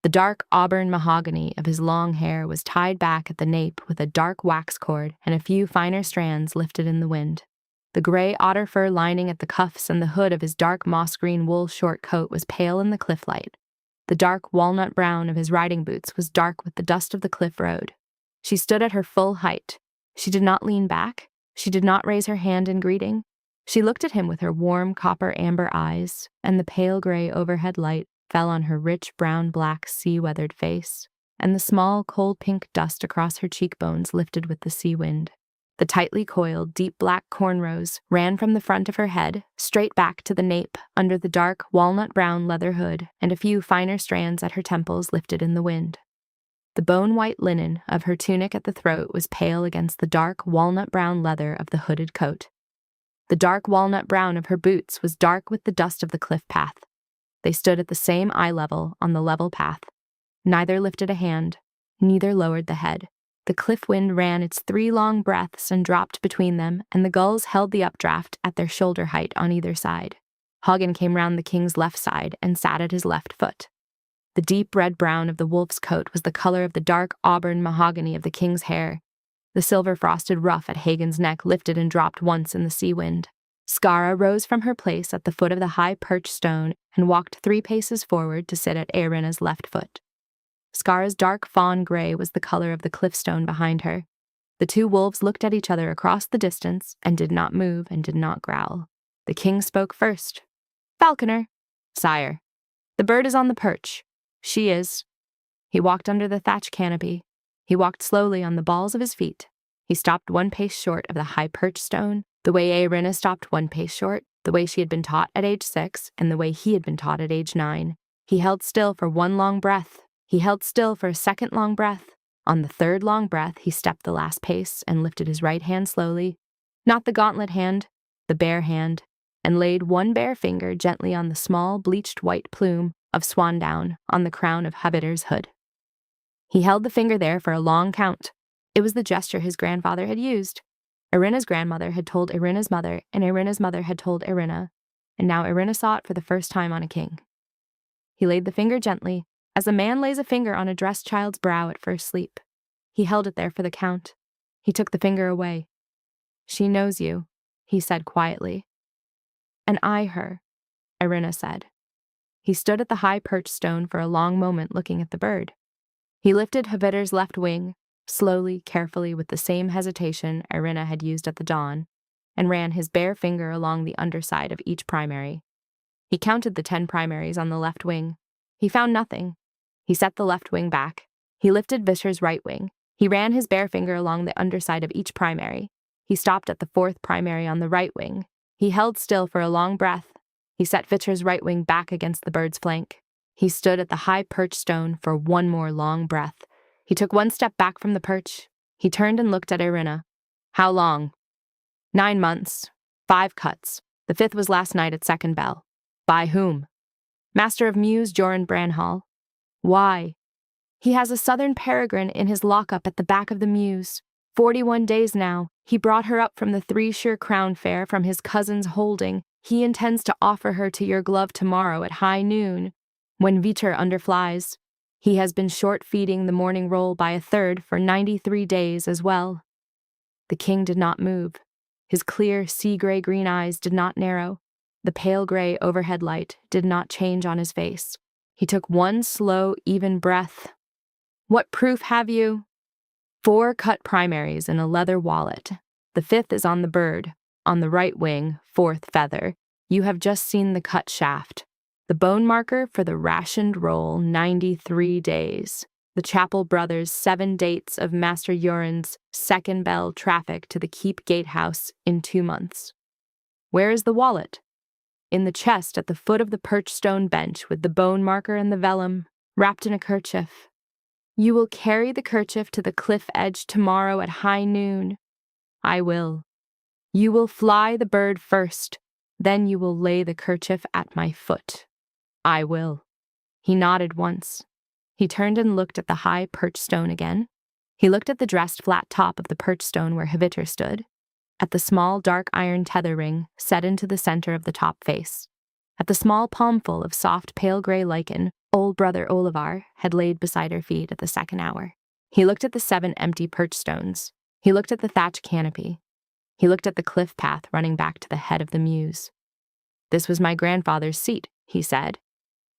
The dark auburn mahogany of his long hair was tied back at the nape with a dark wax cord and a few finer strands lifted in the wind. The gray otter fur lining at the cuffs and the hood of his dark moss-green wool short coat was pale in the cliff light. The dark walnut-brown of his riding boots was dark with the dust of the cliff road. She stood at her full height. She did not lean back. She did not raise her hand in greeting. She looked at him with her warm copper-amber eyes, and the pale gray overhead light fell on her rich brown-black sea-weathered face, and the small cold-pink dust across her cheekbones lifted with the sea wind. The tightly coiled, deep black cornrows ran from the front of her head, straight back to the nape, under the dark, walnut-brown leather hood, and a few finer strands at her temples lifted in the wind. The bone-white linen of her tunic at the throat was pale against the dark, walnut-brown leather of the hooded coat. The dark walnut-brown of her boots was dark with the dust of the cliff path. They stood at the same eye level on the level path. Neither lifted a hand, neither lowered the head. The cliff wind ran its 3 long breaths and dropped between them, and the gulls held the updraft at their shoulder height on either side. Hagen came round the king's left side and sat at his left foot. The deep red-brown of the wolf's coat was the color of the dark auburn mahogany of the king's hair. The silver-frosted ruff at Hagen's neck lifted and dropped once in the sea wind. Skara rose from her place at the foot of the high perched stone and walked 3 paces forward to sit at Eirina's left foot. Skara's dark fawn gray was the color of the cliffstone behind her. The 2 wolves looked at each other across the distance and did not move and did not growl. The king spoke first. "Falconer." "Sire." "The bird is on the perch." "She is." He walked under the thatch canopy. He walked slowly on the balls of his feet. He stopped 1 pace short of the high perch stone, the way Eirina stopped 1 pace short, the way she had been taught at age 6, and the way he had been taught at age 9. He held still for 1 long breath. He held still for a 2nd long breath. On the 3rd long breath, he stepped the last pace and lifted his right hand slowly, not the gauntlet hand, the bare hand, and laid 1 bare finger gently on the small, bleached white plume of swandown on the crown of Habiter's hood. He held the finger there for a long count. It was the gesture his grandfather had used. Irina's grandmother had told Irina's mother, and Irina's mother had told Irina, and now Irina saw it for the first time on a king. He laid the finger gently, as a man lays a finger on a dressed child's brow at first sleep. He held it there for the count. He took the finger away. "She knows you," he said quietly. "And I her," Irina said. He stood at the high perch stone for a long moment looking at the bird. He lifted Habiter's left wing, slowly, carefully, with the same hesitation Irina had used at the dawn, and ran his bare finger along the underside of each primary. He counted the 10 primaries on the left wing. He found nothing. He set the left wing back. He lifted Vischer's right wing. He ran his bare finger along the underside of each primary. He stopped at the 4th primary on the right wing. He held still for a long breath. He set Vischer's right wing back against the bird's flank. He stood at the high perch stone for 1 more long breath. He took 1 step back from the perch. He turned and looked at Irina. "How long?" 9 months. 5 cuts. The 5th was last night at 2nd bell. "By whom?" "Master of Mews, Joran Branhall." "Why?" "He has a southern peregrine in his lockup at the back of the Mews. 41 days now. He brought her up from the 3-shire crown fair from his cousin's holding. He intends to offer her to your glove tomorrow at high noon, when Viter underflies. He has been short feeding the morning roll by 1/3 for 93 days as well." The king did not move. His clear, sea-gray green eyes did not narrow. The pale gray overhead light did not change on his face. He took 1 slow, even breath. "What proof have you?" 4 cut primaries in a leather wallet. The 5th is on the bird, on the right wing, 4th feather. You have just seen the cut shaft. The bone marker for the rationed roll, 93 days. The Chapel Brothers' 7 dates of Master Urin's second bell traffic to the keep gatehouse in 2 months. Where is the wallet? In the chest at the foot of the perch stone bench with the bone marker and the vellum, wrapped in a kerchief. You will carry the kerchief to the cliff edge tomorrow at high noon. I will. You will fly the bird first, then you will lay the kerchief at my foot. I will. He nodded once. He turned and looked at the high perch stone again. He looked at the dressed flat top of the perch stone where Hvitr stood, at the small dark iron tether ring set into the center of the top face, at the small palmful of soft pale gray lichen old brother Olivar had laid beside her feet at the 2nd hour. He looked at the 7 empty perch stones. He looked at the thatch canopy. He looked at the cliff path running back to the head of the Mews. This was my grandfather's seat, he said.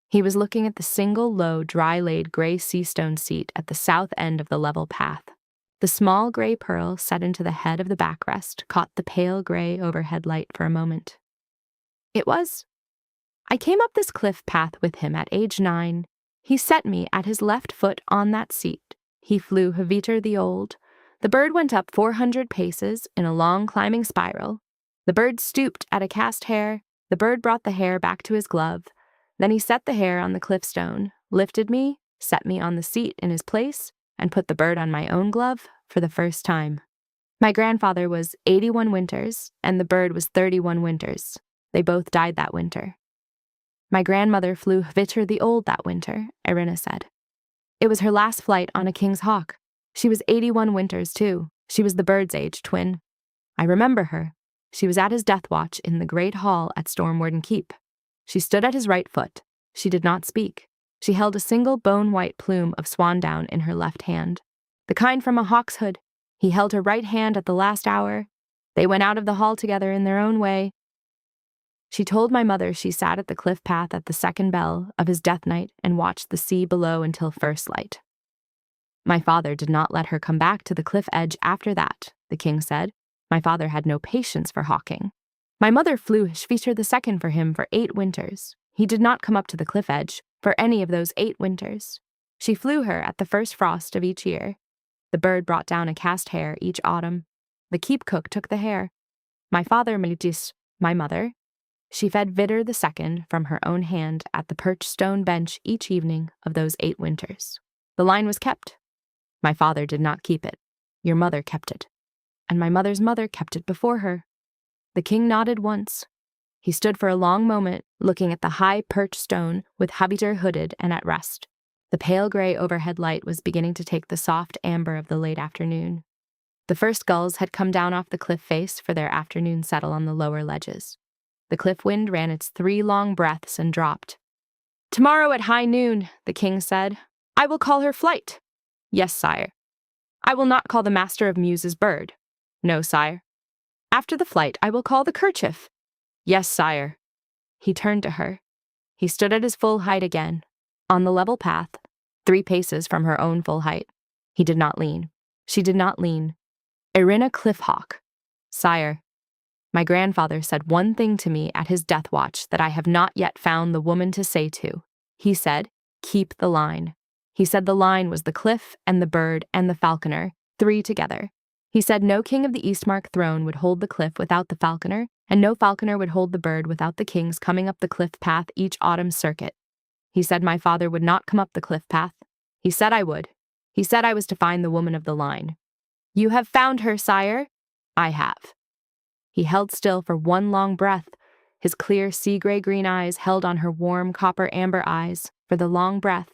He was looking at the single low, dry-laid gray sea-stone seat at the south end of the level path. The small gray pearl set into the head of the backrest caught the pale gray overhead light for a moment. It was. I came up this cliff path with him at age 9. He set me at his left foot on that seat. He flew Hvitr the Old. The bird went up 400 paces in a long climbing spiral. The bird stooped at a cast hair. The bird brought the hair back to his glove. Then he set the hair on the cliff stone, lifted me, set me on the seat in his place, and put the bird on my own glove for the first time. My grandfather was 81 winters, and the bird was 31 winters. They both died that winter. My grandmother flew Hvitr the Old that winter, Irina said. It was her last flight on a king's hawk. She was 81 winters, too. She was the bird's age twin. I remember her. She was at his death watch in the great hall at Stormwarden Keep. She stood at his right foot. She did not speak. She held a single bone-white plume of swandown in her left hand, the kind from a hawk's hood. He held her right hand at the last hour. They went out of the hall together in their own way. She told my mother she sat at the cliff path at the 2nd bell of his death night and watched the sea below until first light. My father did not let her come back to the cliff edge after that, the king said. My father had no patience for hawking. My mother flew Hvitr II for him for 8 winters. He did not come up to the cliff edge for any of those 8 winters. She flew her at the first frost of each year. The bird brought down a cast hare each autumn. The keep cook took the hare. My father Militis, my mother, she fed Hvitr II from her own hand at the perch stone bench each evening of those 8 winters. The line was kept. My father did not keep it. Your mother kept it. And my mother's mother kept it before her. The king nodded once. He stood for a long moment, looking at the high perch stone with Hvitr hooded and at rest. The pale gray overhead light was beginning to take the soft amber of the late afternoon. The first gulls had come down off the cliff face for their afternoon settle on the lower ledges. The cliff wind ran its 3 long breaths and dropped. Tomorrow at high noon, the king said, I will call her Flight. Yes, sire. I will not call the master of Mews's bird. No, sire. After the flight, I will call the kerchief. Yes, sire. He turned to her. He stood at his full height again, on the level path, 3 paces from her own full height. He did not lean. She did not lean. Irina Cliffhawk. Sire, my grandfather said one thing to me at his death watch that I have not yet found the woman to say to. He said, keep the line. He said the line was the cliff and the bird and the falconer, 3 together. He said no king of the Eastmark Throne would hold the cliff without the falconer, and no falconer would hold the bird without the kings coming up the cliff path each autumn circuit. He said my father would not come up the cliff path. He said I would. He said I was to find the woman of the line. You have found her, sire. I have. He held still for one long breath, his clear sea-gray green eyes held on her warm copper amber eyes for the long breath.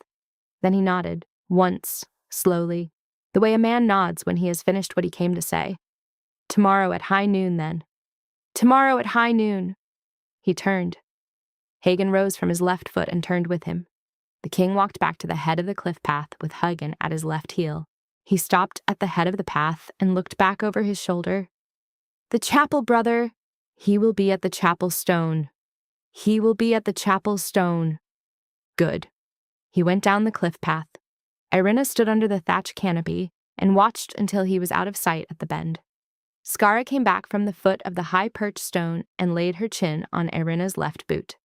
Then he nodded, once, slowly, the way a man nods when he has finished what he came to say. Tomorrow at high noon, then. Tomorrow at high noon. He turned. Hagen rose from his left foot and turned with him. The king walked back to the head of the cliff path with Hagen at his left heel. He stopped at the head of the path and looked back over his shoulder. The chapel, brother. He will be at the chapel stone. He will be at the chapel stone. Good. He went down the cliff path. Irina stood under the thatch canopy, and watched until he was out of sight at the bend. Skara came back from the foot of the high-perched stone and laid her chin on Erinna's left boot.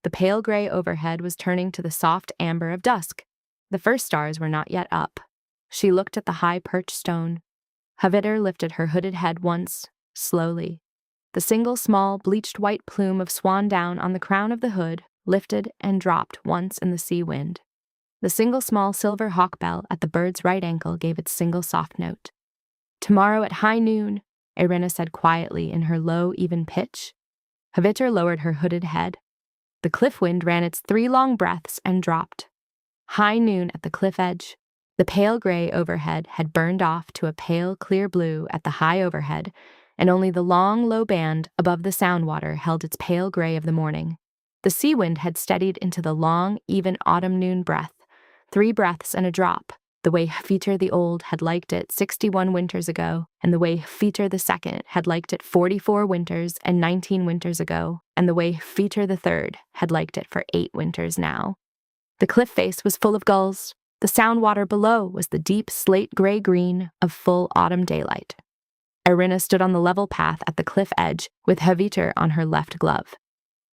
The pale gray overhead was turning to the soft amber of dusk. The first stars were not yet up. She looked at the high-perched stone. Hvitter lifted her hooded head once, slowly. The single small, bleached white plume of swan down on the crown of the hood lifted and dropped once in the sea wind. The single small silver hawk bell at the bird's right ankle gave its single soft note. "Tomorrow at high noon," Erinna said quietly in her low, even pitch. Hvitter lowered her hooded head. The cliff wind ran its 3 long breaths and dropped. High noon at the cliff edge. The pale gray overhead had burned off to a pale, clear blue at the high overhead, and only the long, low band above the sound water held its pale gray of the morning. The sea wind had steadied into the long, even autumn noon breath, 3 breaths and a drop, the way Hvitter the Old had liked it 61 winters ago, and the way Hvitter the Second had liked it 44 winters and 19 winters ago, and the way Hvitter the Third had liked it for 8 winters now. The cliff face was full of gulls. The sound water below was the deep slate gray green of full autumn daylight. Erinna stood on the level path at the cliff edge with Hvitter on her left glove.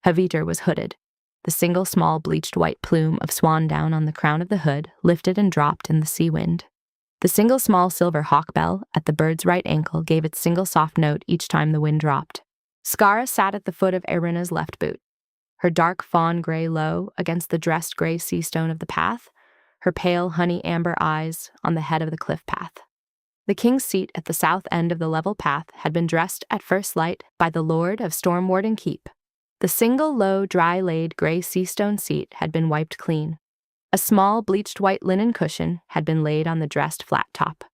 Hvitter was hooded. The single small bleached white plume of swan down on the crown of the hood lifted and dropped in the sea wind. The single small silver hawk bell at the bird's right ankle gave its single soft note each time the wind dropped. Skara sat at the foot of Erinna's left boot, her dark fawn gray low against the dressed gray sea stone of the path, her pale honey amber eyes on the head of the cliff path. The king's seat at the south end of the level path had been dressed at first light by the lord of Stormwarden Keep. The single low, dry-laid gray sea stone seat had been wiped clean. A small bleached white linen cushion had been laid on the dressed flat top.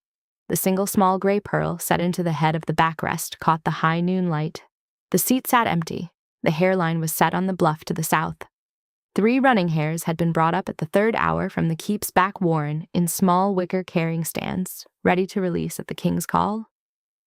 The single small gray pearl set into the head of the backrest caught the high noon light. The seat sat empty. The hairline was set on the bluff to the south. 3 running hares had been brought up at the 3rd hour from the keep's back warren in small wicker carrying stands, ready to release at the king's call.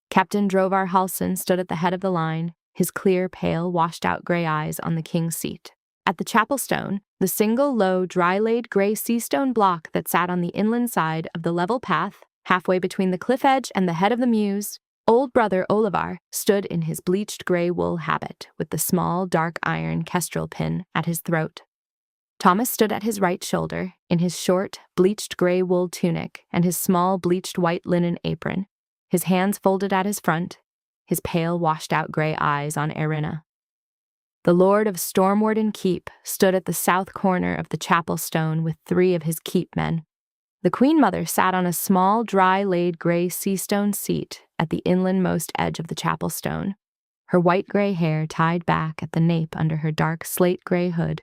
Captain Drovar Halsin stood at the head of the line, his clear, pale, washed-out gray eyes on the king's seat. At the chapel stone, the single low, dry-laid gray sea stone block that sat on the inland side of the level path, halfway between the cliff edge and the head of the Mews, old brother Olivar stood in his bleached gray wool habit with the small, dark iron kestrel pin at his throat. Thomas stood at his right shoulder in his short, bleached gray wool tunic and his small, bleached white linen apron, his hands folded at his front, his pale, washed-out gray eyes on Erinna. The lord of Stormwarden Keep stood at the south corner of the chapel stone with 3 of his keep men. The queen mother sat on a small, dry-laid gray sea stone seat at the inlandmost edge of the chapel stone, her white gray hair tied back at the nape under her dark slate gray hood,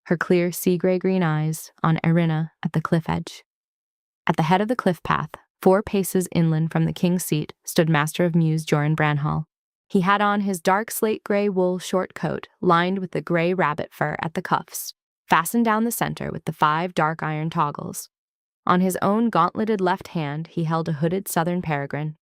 her clear sea gray green eyes on Erinna at the cliff edge. At the head of the cliff path, 4 paces inland from the king's seat, stood Master of Mews Joran Branhall. He had on his dark slate gray wool short coat lined with the gray rabbit fur at the cuffs, fastened down the center with the 5 dark iron toggles. On his own gauntleted left hand he held a hooded southern peregrine.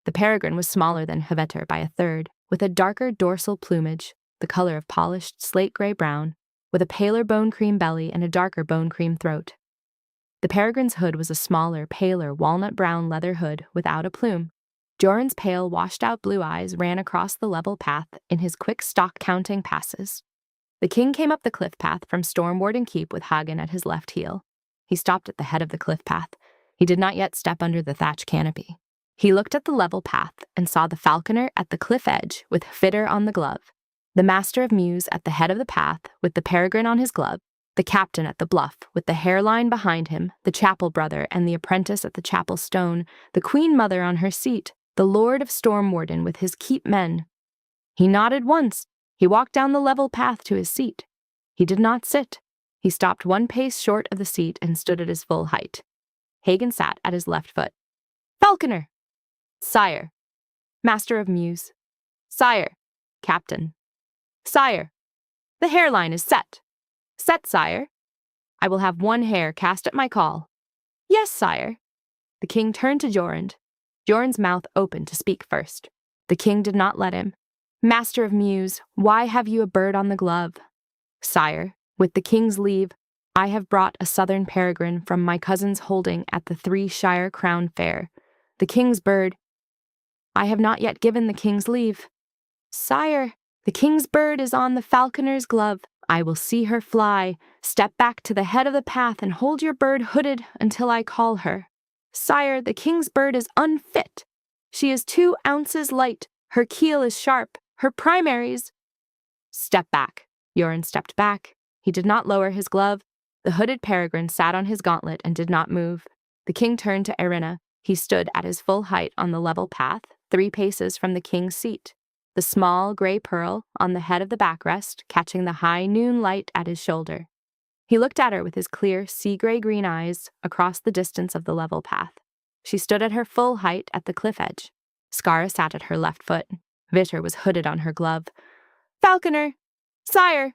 The peregrine was smaller than Hvitter by a 1/3, with a darker dorsal plumage, the color of polished slate gray brown, with a paler bone cream belly and a darker bone cream throat. The peregrine's hood was a smaller, paler, walnut-brown leather hood without a plume. Joran's pale, washed-out blue eyes ran across the level path in his quick stock-counting passes. The king came up the cliff path from Stormwarden Keep with Hagen at his left heel. He stopped at the head of the cliff path. He did not yet step under the thatch canopy. He looked at the level path and saw the falconer at the cliff edge with Hvitter on the glove, the master of Mews at the head of the path with the peregrine on his glove, the captain at the bluff with the hairline behind him, the chapel brother and the apprentice at the chapel stone, the queen mother on her seat, the lord of Stormwarden with his keep men. He nodded once. He walked down the level path to his seat. He did not sit. He stopped 1 pace short of the seat and stood at his full height. Hagen sat at his left foot. "Falconer!" "Sire." "Master of Mews." "Sire." "Captain." "Sire." "The hairline is set." "Set, sire." "I will have 1 hair cast at my call." "Yes, sire." The king turned to Joran. Joran's mouth opened to speak first. The king did not let him. "Master of Mews, why have you a bird on the glove?" "Sire, with the king's leave, I have brought a southern peregrine from my cousin's holding at the 3 Shire Crown Fair. The king's bird. I have not yet given the king's leave. Sire, the king's bird is on the falconer's glove. I will see her fly. Step back to the head of the path and hold your bird hooded until I call her. Sire, the king's bird is unfit. She is 2 ounces light. Her keel is sharp. Her primaries. Step back. Yoren stepped back. He did not lower his glove. The hooded peregrine sat on his gauntlet and did not move. The king turned to Irina. He stood at his full height on the level path, 3 paces from the king's seat. The small gray pearl on the head of the backrest, catching the high noon light at his shoulder. He looked at her with his clear sea-gray-green eyes across the distance of the level path. She stood at her full height at the cliff edge. Skara sat at her left foot. Vitter was hooded on her glove. Falconer! Sire!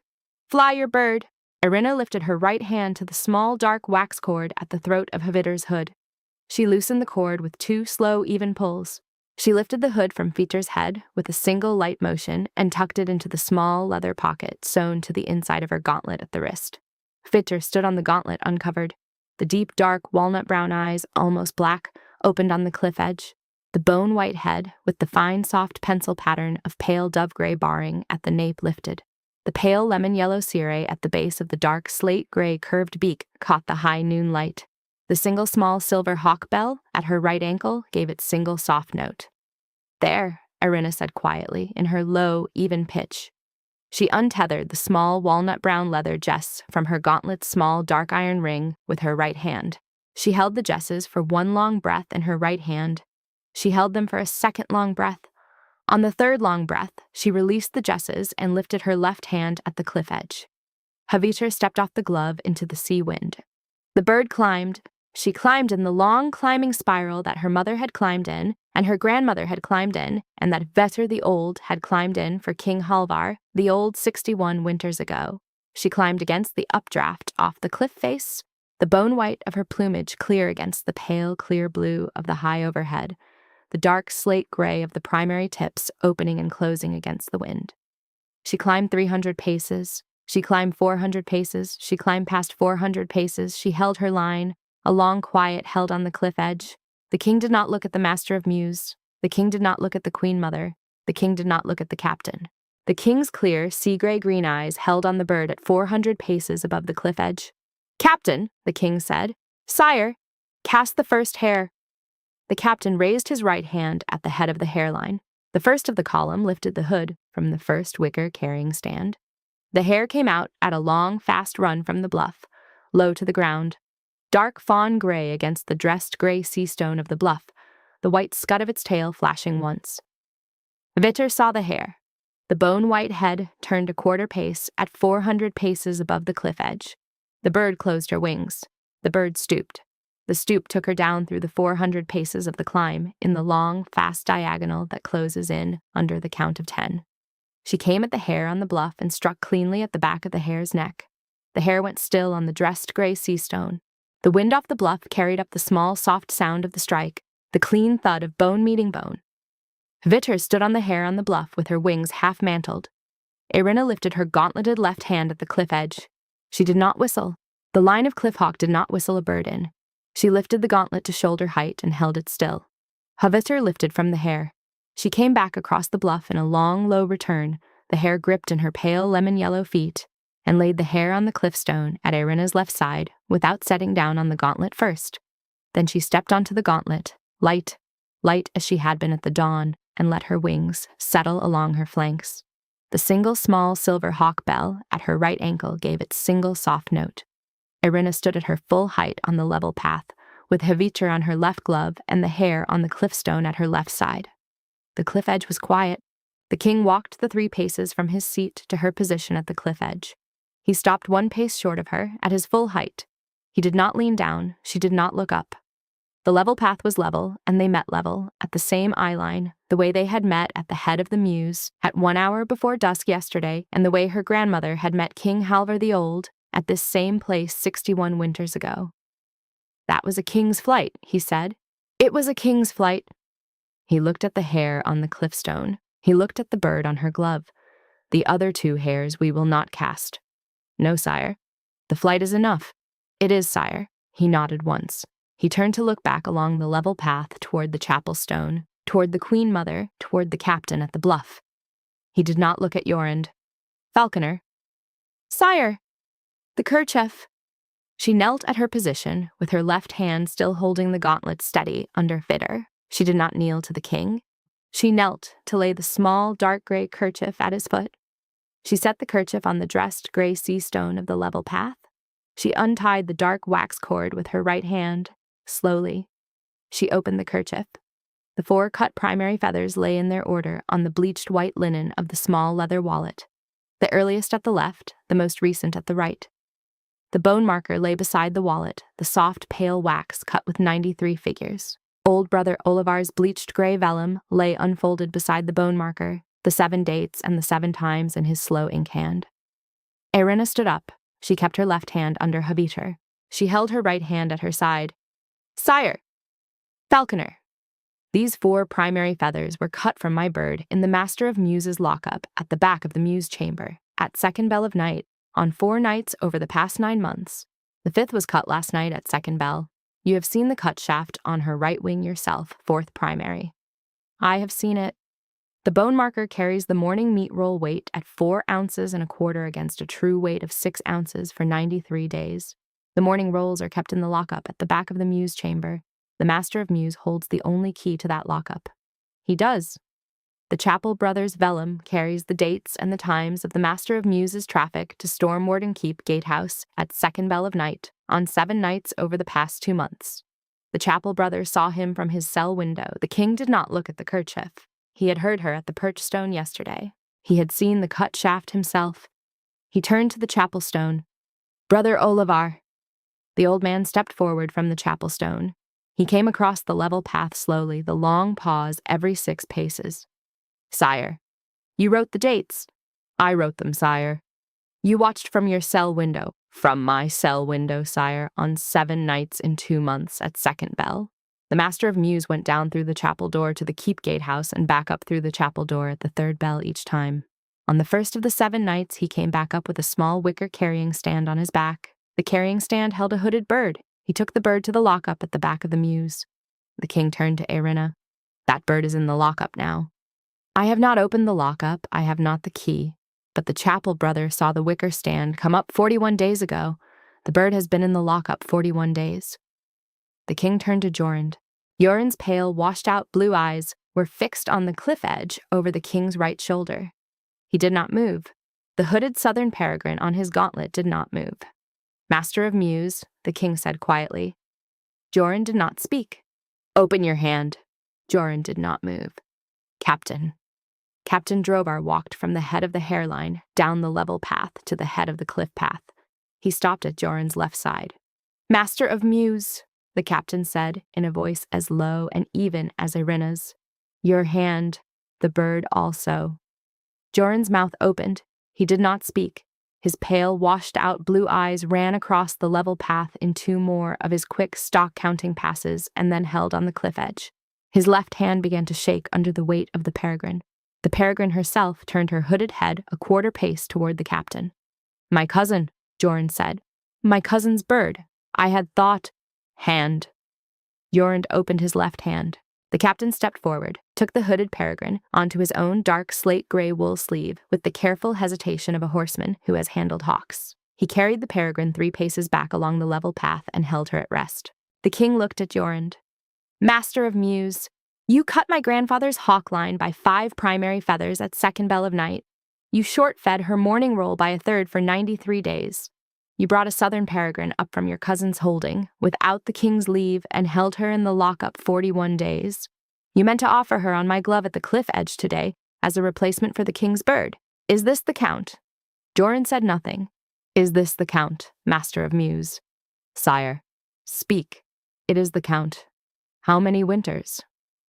Fly your bird! Irina lifted her right hand to the small dark wax cord at the throat of Hvitter's hood. She loosened the cord with 2 slow, even pulls. She lifted the hood from Hvitter's head with a single light motion and tucked it into the small leather pocket sewn to the inside of her gauntlet at the wrist. Hvitter stood on the gauntlet uncovered. The deep, dark, walnut-brown eyes, almost black, opened on the cliff edge. The bone-white head, with the fine, soft pencil pattern of pale dove-gray barring at the nape lifted. The pale lemon-yellow ciré at the base of the dark slate-gray curved beak caught the high noon light. The single small silver hawk bell at her right ankle gave its single soft note. There, Irina said quietly, in her low, even pitch. She untethered the small walnut-brown leather jess from her gauntlet's small dark iron ring with her right hand. She held the jesses for 1 long breath in her right hand. She held them for a 2nd long breath. On the 3rd long breath, she released the jesses and lifted her left hand at the cliff edge. Hvitter stepped off the glove into the sea wind. The bird climbed. She climbed in the long climbing spiral that her mother had climbed in, and her grandmother had climbed in, and that Hvitter the Old had climbed in for King Halvar the Old 61 winters ago. She climbed against the updraft off the cliff face, the bone white of her plumage clear against the pale, clear blue of the high overhead, the dark slate gray of the primary tips opening and closing against the wind. She climbed 300 paces. She climbed 400 paces. She climbed past 400 paces. She held her line, a long quiet held on the cliff edge. The king did not look at the master of Mews. The king did not look at the queen mother. The king did not look at the captain. The king's clear, sea-gray-green eyes held on the bird at 400 paces above the cliff edge. Captain, the king said. Sire, cast the first hare. The captain raised his right hand at the head of the hairline. The first of the column lifted the hood from the first wicker carrying stand. The hare came out at a long, fast run from the bluff, low to the ground. Dark fawn gray against the dressed gray sea stone of the bluff, the white scud of its tail flashing once. Hvitter saw the hare. The bone-white head turned a quarter pace at 400 paces above the cliff edge. The bird closed her wings. The bird stooped. The stoop took her down through the 400 paces of the climb in the long, fast diagonal that closes in under the count of 10. She came at the hare on the bluff and struck cleanly at the back of the hare's neck. The hare went still on the dressed gray sea stone. The wind off the bluff carried up the small, soft sound of the strike, the clean thud of bone meeting bone. Hvitter stood on the hare on the bluff with her wings half-mantled. Irina lifted her gauntleted left hand at the cliff edge. She did not whistle. The line of Cliffhawk did not whistle a bird in. She lifted the gauntlet to shoulder height and held it still. Hvitter lifted from the hare. She came back across the bluff in a long, low return, the hare gripped in her pale lemon-yellow feet, and laid the hare on the cliff stone at Irina's left side without setting down on the gauntlet first. Then she stepped onto the gauntlet, light as she had been at the dawn, and let her wings settle along her flanks. The single small silver hawk bell at her right ankle gave its single soft note. Irina stood at her full height on the level path, with Hvitter on her left glove and the hare on the cliff stone at her left side. The cliff edge was quiet. The king walked the 3 paces from his seat to her position at the cliff edge. He stopped 1 pace short of her, at his full height. He did not lean down. She did not look up. The level path was level, and they met level, at the same eye-line, the way they had met at the head of the Mews, at 1 hour before dusk yesterday, and the way her grandmother had met King Halvar the Old, at this same place 61 winters ago. That was a king's flight, he said. It was a king's flight. He looked at the hare on the cliff stone. He looked at the bird on her glove. The other 2 hares we will not cast. No, sire. The flight is enough. It is, sire. He nodded once. He turned to look back along the level path toward the chapel stone, toward the Queen Mother, toward the captain at the bluff. He did not look at Jorund. Falconer. Sire! The kerchief! She knelt at her position, with her left hand still holding the gauntlet steady under Fitter. She did not kneel to the king. She knelt to lay the small, dark gray kerchief at his foot. She set the kerchief on the dressed gray sea stone of the level path. She untied the dark wax cord with her right hand, slowly. She opened the kerchief. The 4 cut primary feathers lay in their order on the bleached white linen of the small leather wallet, the earliest at the left, the most recent at the right. The bone marker lay beside the wallet, the soft, pale wax cut with 93 figures. Old brother Olavar's bleached gray vellum lay unfolded beside the bone marker, the 7 dates and the 7 times in his slow ink hand. Eirina stood up. She kept her left hand under Haviter. She held her right hand at her side. Sire! Falconer! These 4 primary feathers were cut from my bird in the Master of Mews's lockup at the back of the Mews chamber, at second bell of night, on 4 nights over the past 9 months. The 5th was cut last night at second bell. You have seen the cut shaft on her right wing yourself, 4th primary. I have seen it. The bone marker carries the morning meat roll weight at 4 ounces and a quarter against a true weight of 6 ounces for 93 days. The morning rolls are kept in the lockup at the back of the Mews chamber. The Master of Mews holds the only key to that lockup. He does. The Chapel Brothers' vellum carries the dates and the times of the Master of Mews's traffic to Stormwarden Keep Gatehouse at second bell of night on 7 nights over the past 2 months. The Chapel Brothers saw him from his cell window. The king did not look at the kerchief. He had heard her at the perch stone yesterday. He had seen the cut shaft himself. He turned to the chapel stone. Brother Olavar. The old man stepped forward from the chapel stone. He came across the level path slowly, the long pause every 6 paces. Sire. You wrote the dates. I wrote them, sire. You watched from your cell window. From my cell window, sire, on 7 nights in 2 months at second bell. The Master of Mews went down through the chapel door to the keep gatehouse and back up through the chapel door at the 3rd bell each time. On the first of the 7 nights, he came back up with a small wicker carrying stand on his back. The carrying stand held a hooded bird. He took the bird to the lockup at the back of the Mews. The king turned to Eirina. That bird is in the lockup now. I have not opened the lockup, I have not the key, but the chapel brother saw the wicker stand come up 41 days ago. The bird has been in the lockup 41 days. The king turned to Jorund. Jorund's pale, washed-out blue eyes were fixed on the cliff edge over the king's right shoulder. He did not move. The hooded southern peregrine on his gauntlet did not move. Master of Mews, the king said quietly. Jorund did not speak. Open your hand. Jorund did not move. Captain. Captain Drobar walked from the head of the hairline down the level path to the head of the cliff path. He stopped at Jorund's left side. Master of Mews, the captain said in a voice as low and even as Eirina's. Your hand, the bird also. Jorund's mouth opened. He did not speak. His pale, washed-out blue eyes ran across the level path in 2 more of his quick stock-counting passes and then held on the cliff edge. His left hand began to shake under the weight of the peregrine. The peregrine herself turned her hooded head a 1/4 pace toward the captain. My cousin, Jorund said. My cousin's bird. I had thought. Hand. Jorund opened his left hand. The captain stepped forward, took the hooded peregrine onto his own dark slate-gray wool sleeve with the careful hesitation of a horseman who has handled hawks. He carried the peregrine 3 paces back along the level path and held her at rest. The king looked at Jorund. Master of Mews, you cut my grandfather's hawk line by 5 primary feathers at second bell of night. You short-fed her morning roll by 1/3 for 93 days. You brought a southern peregrine up from your cousin's holding, without the king's leave, and held her in the lockup 41 days. You meant to offer her on my glove at the cliff edge today as a replacement for the king's bird. Is this the count? Jorund said nothing. Is this the count, Master of Mews? Sire. Speak. It is the count. How many winters?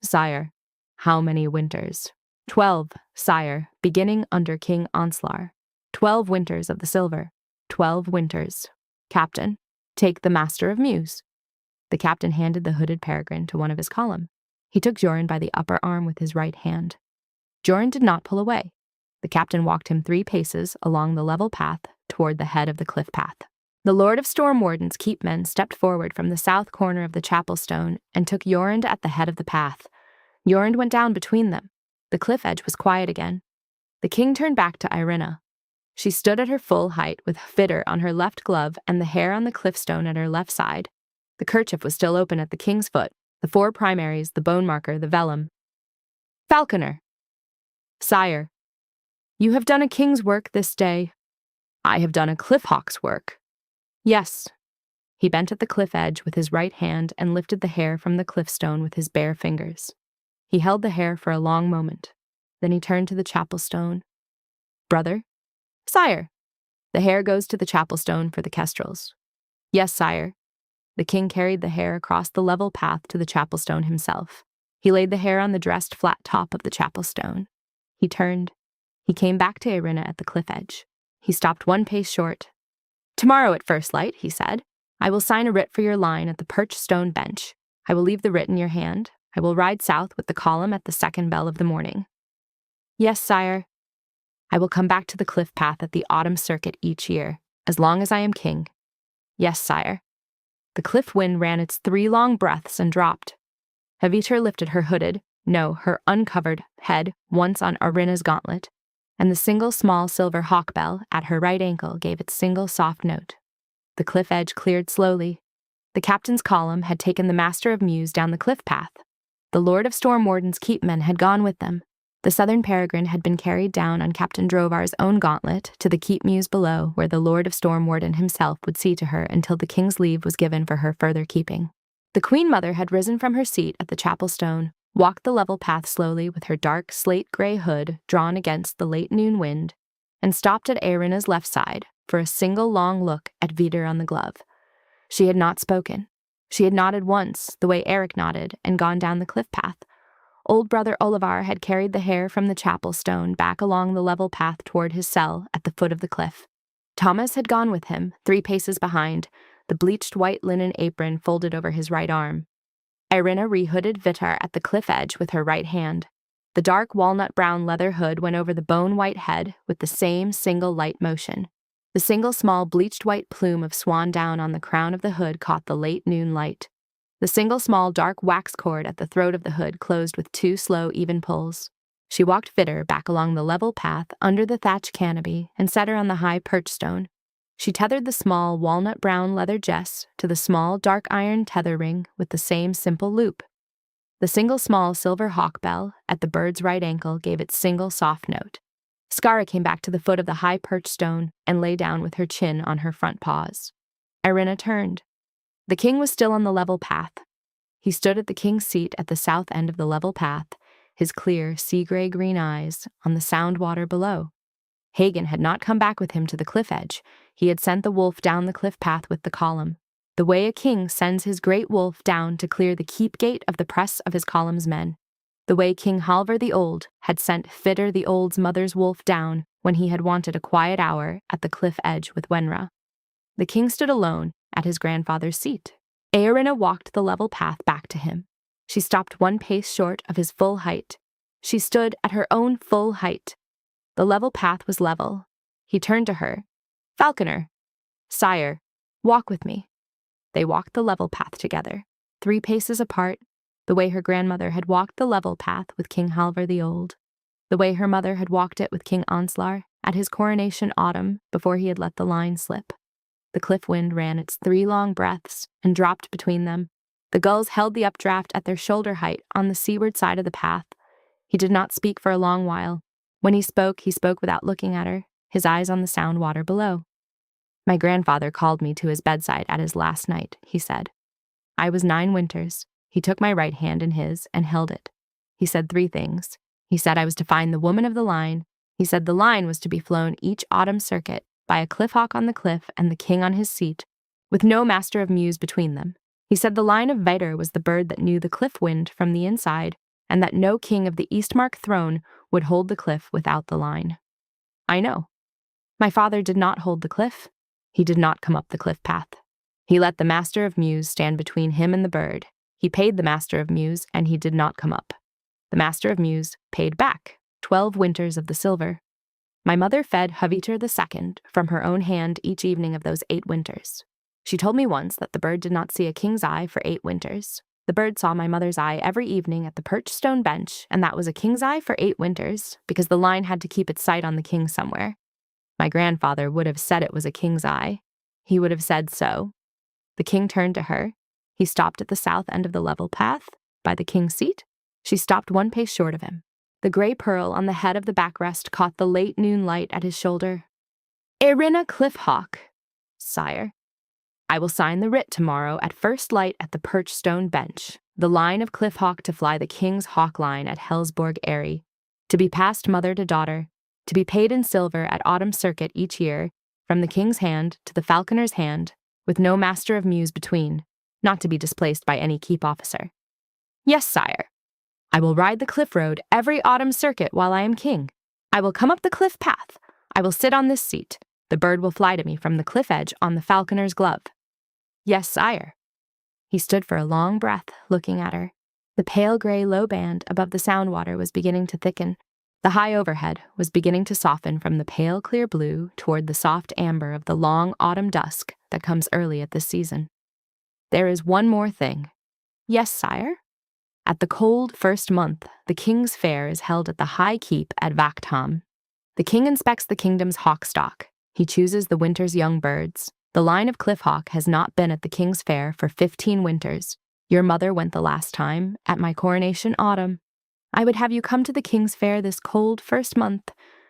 Sire. How many winters? 12, sire, beginning under King Anslar. 12 winters of the silver. 12 winters. Captain, take the Master of Mews. The captain handed the hooded peregrine to one of his column. He took Jorund by the upper arm with his right hand. Jorund did not pull away. The captain walked him 3 paces along the level path toward the head of the cliff path. The Lord of Storm Warden's keepmen stepped forward from the south corner of the chapel stone and took Jorund at the head of the path. Jorund went down between them. The cliff edge was quiet again. The king turned back to Irina. She stood at her full height with Fitter on her left glove and the hair on the cliff stone at her left side. The kerchief was still open at the king's foot, the 4 primaries, the bone marker, the vellum. Falconer. Sire, you have done a king's work this day. I have done a Cliffhawk's work. Yes. He bent at the cliff edge with his right hand and lifted the hair from the cliff stone with his bare fingers. He held the hair for a long moment. Then he turned to the chapel stone. Brother? Sire. The hair goes to the chapel stone for the kestrels. Yes, sire. The king carried the hair across the level path to the chapel stone himself. He laid the hair on the dressed flat top of the chapel stone. He turned. He came back to Irina at the cliff edge. He stopped 1 pace short. Tomorrow at first light, he said, I will sign a writ for your line at the perched stone bench. I will leave the writ in your hand. I will ride south with the column at the 2nd bell of the morning. Yes, sire. I will come back to the cliff path at the autumn circuit each year, as long as I am king. Yes, sire. The cliff wind ran its 3 long breaths and dropped. Havitur lifted her hooded, her uncovered head once on Irina's gauntlet, and the single small silver hawk bell at her right ankle gave its single soft note. The cliff edge cleared slowly. The captain's column had taken the master of Mews down the cliff path. The Lord of Storm Warden's keepmen had gone with them. The southern peregrine had been carried down on Captain Drovar's own gauntlet to the keep Mews below, where the Lord of Storm Warden himself would see to her until the king's leave was given for her further keeping. The queen mother had risen from her seat at the chapel stone, walked the level path slowly with her dark slate-gray hood drawn against the late noon wind, and stopped at Irina's left side for a single long look at Vidar on the glove. She had not spoken. She had nodded once, the way Eric nodded, and gone down the cliff path. Old brother Olivar had carried the hair from the chapel stone back along the level path toward his cell at the foot of the cliff. Thomas had gone with him, 3 paces behind, the bleached white linen apron folded over his right arm. Irina rehooded Vitar at the cliff edge with her right hand. The dark walnut-brown leather hood went over the bone-white head with the same single light motion. The single small bleached white plume of swan down on the crown of the hood caught the late noon light. The single small dark wax cord at the throat of the hood closed with 2 slow, even pulls. She walked Vitar back along the level path under the thatch canopy and set her on the high perch stone. She tethered the small walnut-brown leather jess to the small dark iron tether ring with the same simple loop. The single small silver hawk bell at the bird's right ankle gave its single soft note. Skara came back to the foot of the high perch stone and lay down with her chin on her front paws. Irina turned. The king was still on the level path. He stood at the king's seat at the south end of the level path, his clear, sea-gray green eyes on the sound water below. Hagen had not come back with him to the cliff edge. He had sent the wolf down the cliff path with the column, the way a king sends his great wolf down to clear the keep gate of the press of his column's men, the way King Halvar the Old had sent Fitter the Old's mother's wolf down when he had wanted a quiet hour at the cliff edge with Wenra. The king stood alone at his grandfather's seat. Eärina walked the level path back to him. She stopped 1 pace short of his full height. She stood at her own full height. The level path was level. He turned to her. Falconer. Sire, walk with me. They walked the level path together, 3 paces apart, the way her grandmother had walked the level path with King Halvar the Old, the way her mother had walked it with King Anslar at his coronation autumn before he had let the line slip. The cliff wind ran its 3 long breaths and dropped between them. The gulls held the updraft at their shoulder height on the seaward side of the path. He did not speak for a long while. When he spoke without looking at her, his eyes on the sound water below. My grandfather called me to his bedside at his last night, he said. I was 9 winters. He took my right hand in his and held it. He said 3 things. He said I was to find the woman of the line. He said the line was to be flown each autumn circuit by a cliffhawk on the cliff and the king on his seat, with no master of Mews between them. He said the line of Vidar was the bird that knew the cliff wind from the inside, and that no king of the Eastmark Throne would hold the cliff without the line. I know. My father did not hold the cliff. He did not come up the cliff path. He let the master of Mews stand between him and the bird. He paid the master of Mews, and he did not come up. The master of Mews paid back 12 winters of the silver. My mother fed Haviter II from her own hand each evening of those 8 winters. She told me once that the bird did not see a king's eye for 8 winters. The bird saw my mother's eye every evening at the perched stone bench, and that was a king's eye for 8 winters, because the line had to keep its sight on the king somewhere. My grandfather would have said it was a king's eye. He would have said so. The king turned to her. He stopped at the south end of the level path, by the king's seat. She stopped 1 pace short of him. The gray pearl on the head of the backrest caught the late noon light at his shoulder. "Erinna Cliffhawk, sire. I will sign the writ tomorrow at first light at the perched stone bench, the line of Cliffhawk to fly the king's hawk line at Hellsborg Aerie, to be passed mother to daughter, to be paid in silver at autumn circuit each year, from the king's hand to the falconer's hand, with no master of Mews between, not to be displaced by any keep officer. Yes, sire. I will ride the cliff road every autumn circuit while I am king. I will come up the cliff path. I will sit on this seat. The bird will fly to me from the cliff edge on the falconer's glove. Yes, sire." He stood for a long breath, looking at her. The pale gray low band above the sound water was beginning to thicken. The high overhead was beginning to soften from the pale clear blue toward the soft amber of the long autumn dusk that comes early at this season. "There is one more thing." "Yes, sire." "At the cold first month, the king's fair is held at the high keep at Vaktham. The king inspects the kingdom's hawk stock. He chooses the winter's young birds. The line of Cliffhawk has not been at the king's fair for 15 winters. Your mother went the last time, at my coronation autumn. I would have you come to the king's fair this cold first month,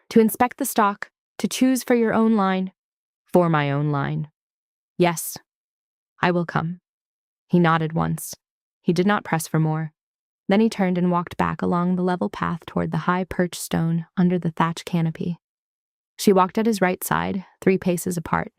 to inspect the stock, to choose for your own line." "For my own line." "Yes, I will come." He nodded once. He did not press for more. Then he turned and walked back along the level path toward the high perched stone under the thatch canopy. She walked at his right side, 3 paces apart.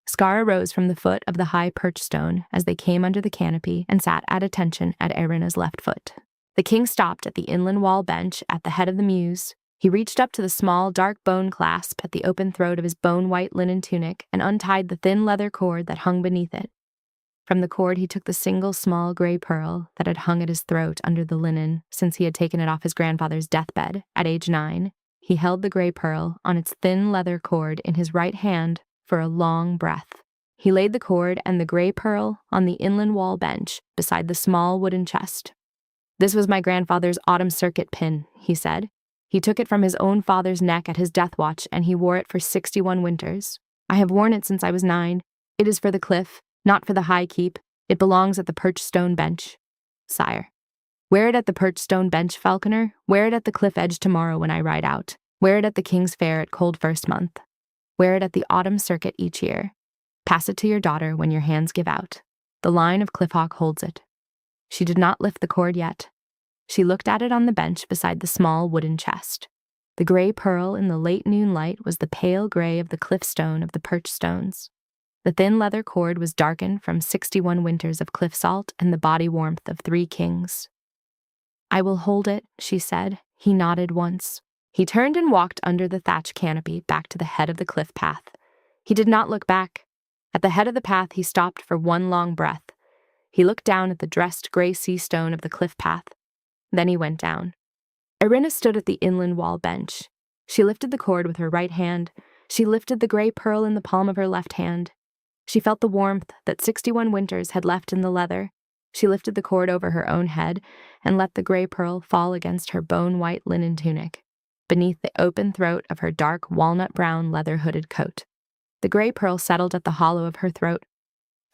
Scar arose from the foot of the high perched stone as they came under the canopy and sat at attention at Erinna's left foot. The king stopped at the inland wall bench at the head of the Mews. He reached up to the small, dark bone clasp at the open throat of his bone-white linen tunic and untied the thin leather cord that hung beneath it. From the cord he took the single small gray pearl that had hung at his throat under the linen since he had taken it off his grandfather's deathbed at age 9. He held the gray pearl on its thin leather cord in his right hand for a long breath. He laid the cord and the gray pearl on the inland wall bench beside the small wooden chest. "This was my grandfather's autumn circuit pin," he said. "He took it from his own father's neck at his death watch, and he wore it for 61 winters. I have worn it since I was 9. It is for the cliff, not for the high keep. It belongs at the perched stone bench." "Sire." "Wear it at the perched stone bench, falconer. Wear it at the cliff edge tomorrow when I ride out. Wear it at the king's fair at cold first month. Wear it at the autumn circuit each year. Pass it to your daughter when your hands give out. The line of Cliffhawk holds it." She did not lift the cord yet. She looked at it on the bench beside the small wooden chest. The gray pearl in the late noon light was the pale gray of the cliff stone of the perched stones. The thin leather cord was darkened from 61 winters of cliff salt and the body warmth of 3 kings. "I will hold it," she said. He nodded once. He turned and walked under the thatch canopy back to the head of the cliff path. He did not look back. At the head of the path he stopped for one long breath. He looked down at the dressed gray sea stone of the cliff path. Then he went down. Erinna stood at the inland wall bench. She lifted the cord with her right hand. She lifted the gray pearl in the palm of her left hand. She felt the warmth that 61 winters had left in the leather. She lifted the cord over her own head and let the gray pearl fall against her bone-white linen tunic, beneath the open throat of her dark walnut-brown leather-hooded coat. The gray pearl settled at the hollow of her throat.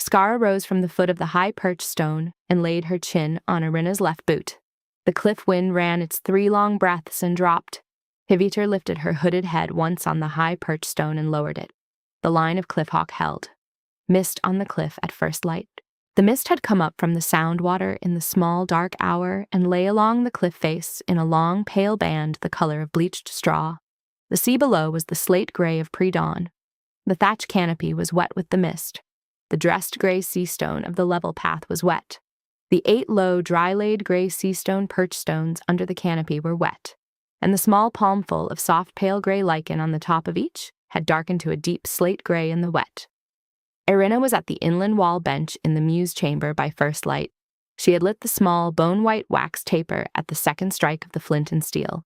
Scar arose from the foot of the high-perched stone and laid her chin on Erinna's left boot. The cliff wind ran its 3 long breaths and dropped. Haviter lifted her hooded head once on the high-perched stone and lowered it. The line of Cliffhawk held. Mist on the cliff at first light. The mist had come up from the sound water in the small dark hour and lay along the cliff face in a long pale band the color of bleached straw. The sea below was the slate gray of pre-dawn. The thatch canopy was wet with the mist. The dressed gray sea stone of the level path was wet. The 8 low, dry-laid gray sea stone perch stones under the canopy were wet, and the small palmful of soft pale gray lichen on the top of each had darkened to a deep slate gray in the wet. Erinna was at the inland wall bench in the Mews chamber by first light. She had lit the small, bone-white wax taper at the second strike of the flint and steel.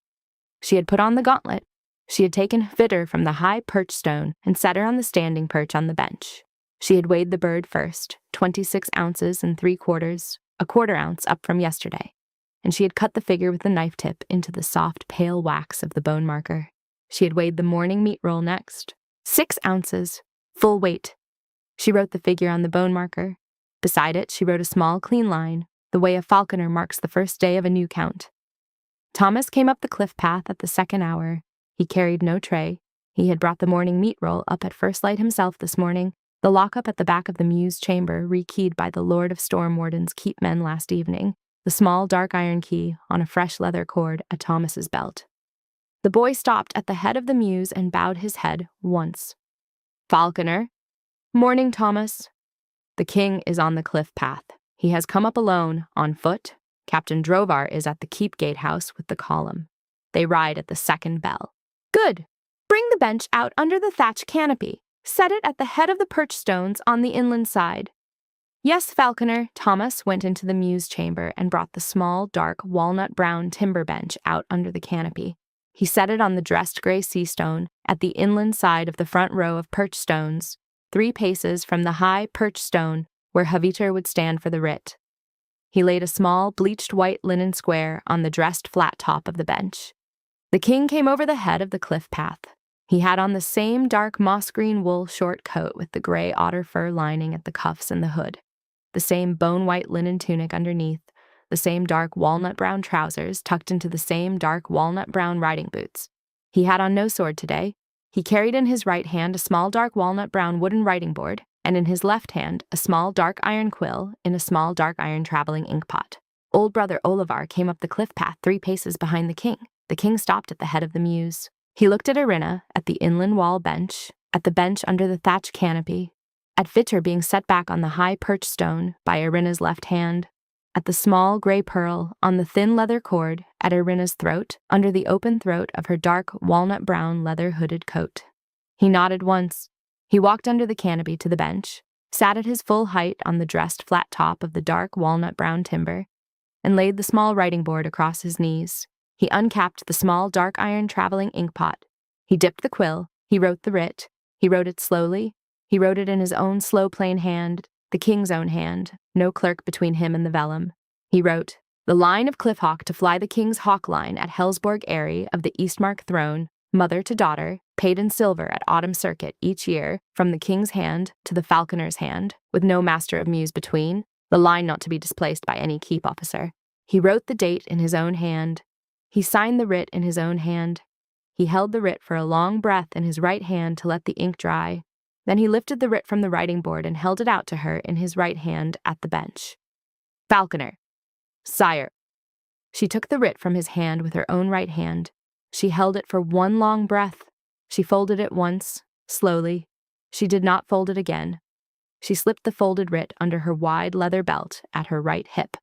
She had put on the gauntlet. She had taken Fitter from the high perch stone and set her on the standing perch on the bench. She had weighed the bird first, 26 ounces and 3/4, a quarter ounce up from yesterday, and she had cut the figure with the knife tip into the soft, pale wax of the bone marker. She had weighed the morning meat roll next, 6 ounces, full weight. She wrote the figure on the bone marker. Beside it, she wrote a small, clean line, the way a falconer marks the first day of a new count. Thomas came up the cliff path at the second hour. He carried no tray. He had brought the morning meat roll up at first light himself this morning, the lockup at the back of the Mews chamber rekeyed by the Lord of Storm Warden's keep men last evening, the small dark iron key on a fresh leather cord at Thomas's belt. The boy stopped at the head of the Mews and bowed his head once. "Falconer." "Morning, Thomas." "The king is on the cliff path. He has come up alone, on foot. Captain Drovar is at the keep gatehouse with the column. They ride at the second bell." "Good. Bring the bench out under the thatch canopy. Set it at the head of the perch stones on the inland side." "Yes, falconer." Thomas went into the Mews chamber and brought the small, dark, walnut-brown timber bench out under the canopy. He set it on the dressed gray sea stone at the inland side of the front row of perch stones, 3 paces from the high perch stone where Haviter would stand for the writ. He laid a small, bleached white linen square on the dressed flat top of the bench. The king came over the head of the cliff path. He had on the same dark moss-green wool short coat with the gray otter fur lining at the cuffs and the hood, the same bone-white linen tunic underneath, the same dark walnut-brown trousers tucked into the same dark walnut-brown riding boots. He had on no sword today. He carried in his right hand a small dark walnut-brown wooden writing board, and in his left hand a small dark iron quill in a small dark iron traveling inkpot. Old brother Olivar came up the cliff path 3 paces behind the king. The king stopped at the head of the Mews. He looked at Irina, at the inland wall bench, at the bench under the thatch canopy, at Fitter being set back on the high perch stone by Irina's left hand, at the small gray pearl on the thin leather cord at Irina's throat, under the open throat of her dark walnut-brown leather hooded coat. He nodded once. He walked under the canopy to the bench, sat at his full height on the dressed flat top of the dark walnut-brown timber, and laid the small writing board across his knees. He uncapped the small dark iron traveling inkpot. He dipped the quill. He wrote the writ. He wrote it slowly. He wrote it in his own slow, plain hand, the king's own hand, no clerk between him and the vellum. He wrote, "The line of Cliffhawk to fly the king's hawk line at Hellsborg Aerie of the Eastmark Throne, mother to daughter, paid in silver at autumn circuit each year, from the king's hand to the falconer's hand, with no master of Mews between, the line not to be displaced by any keep officer." He wrote the date in his own hand. He signed the writ in his own hand. He held the writ for a long breath in his right hand to let the ink dry. Then he lifted the writ from the writing board and held it out to her in his right hand at the bench. "Falconer." "Sire." She took the writ from his hand with her own right hand. She held it for one long breath. She folded it once, slowly. She did not fold it again. She slipped the folded writ under her wide leather belt at her right hip,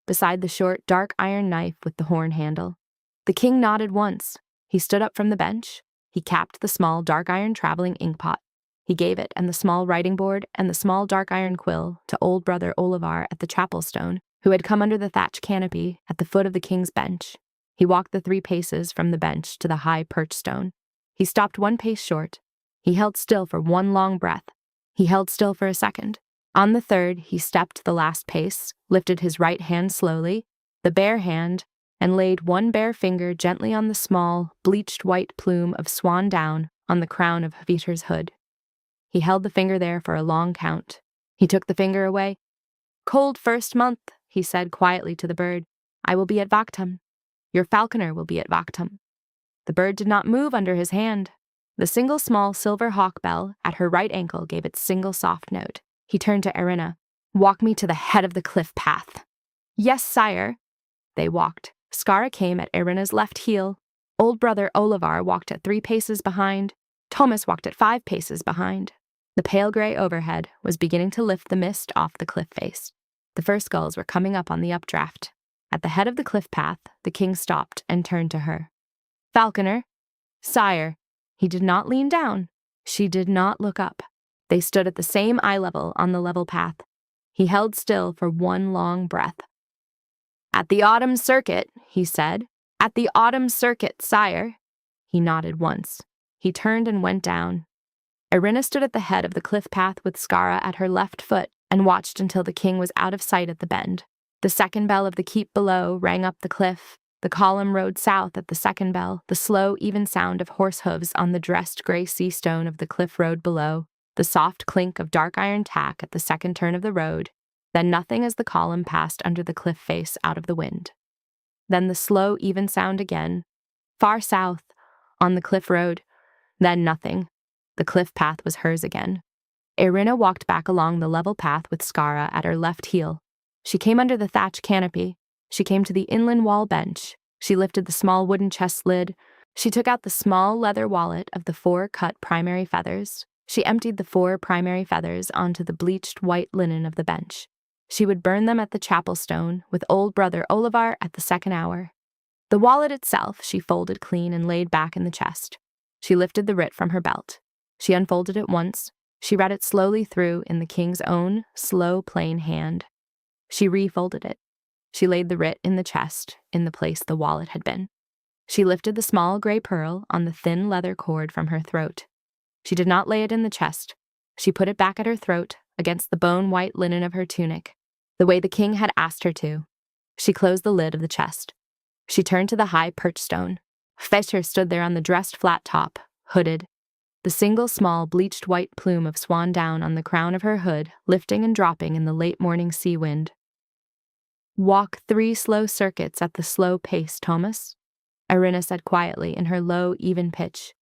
beside the short, dark iron knife with the horn handle. The king nodded once. He stood up from the bench. He capped the small dark iron traveling inkpot. He gave it and the small writing board and the small dark iron quill to old brother Olivar at the chapel stone, who had come under the thatch canopy at the foot of the king's bench. He walked the 3 paces from the bench to the high perch stone. He stopped 1 pace short. He held still for one long breath. He held still for a second. On the third, he stepped the last pace, lifted his right hand slowly, the bare hand, and laid one bare finger gently on the small, bleached white plume of swan down on the crown of Haviter's hood. He held the finger there for a long count. He took the finger away. "Cold first month," he said quietly to the bird. "I will be at Vaktum. Your falconer will be at Vaktum." The bird did not move under his hand. The single small silver hawk bell at her right ankle gave its single soft note. He turned to Irina. "Walk me to the head of the cliff path." "Yes, sire." They walked. Skara came at Irina's left heel. Old brother Olivar walked at 3 paces behind. Thomas walked at 5 paces behind. The pale gray overhead was beginning to lift the mist off the cliff face. The first gulls were coming up on the updraft. At the head of the cliff path, the king stopped and turned to her. "Falconer." "Sire." He did not lean down. She did not look up. They stood at the same eye level on the level path. He held still for one long breath. "At the autumn circuit," he said. "At the autumn circuit, sire." He nodded once. He turned and went down. Irina stood at the head of the cliff path with Skara at her left foot and watched until the king was out of sight at the bend. The second bell of the keep below rang up the cliff. The column rode south at the second bell, the slow, even sound of horse hooves on the dressed gray sea stone of the cliff road below, the soft clink of dark iron tack at the second turn of the road, then nothing as the column passed under the cliff face out of the wind. Then the slow, even sound again, far south, on the cliff road, then nothing. The cliff path was hers again. Irina walked back along the level path with Skara at her left heel. She came under the thatch canopy. She came to the inland wall bench. She lifted the small wooden chest lid. She took out the small leather wallet of the 4 cut primary feathers. She emptied the 4 primary feathers onto the bleached white linen of the bench. She would burn them at the chapel stone with old brother Olivar at the second hour. The wallet itself she folded clean and laid back in the chest. She lifted the writ from her belt. She unfolded it once. She read it slowly through in the king's own slow, plain hand. She refolded it. She laid the writ in the chest, in the place the wallet had been. She lifted the small gray pearl on the thin leather cord from her throat. She did not lay it in the chest. She put it back at her throat, against the bone-white linen of her tunic, the way the king had asked her to. She closed the lid of the chest. She turned to the high perch stone. Fesher stood there on the dressed flat top, hooded, the single small bleached white plume of swan down on the crown of her hood lifting and dropping in the late morning sea wind. "Walk 3 slow circuits at the slow pace, Thomas," Irina said quietly in her low, even pitch.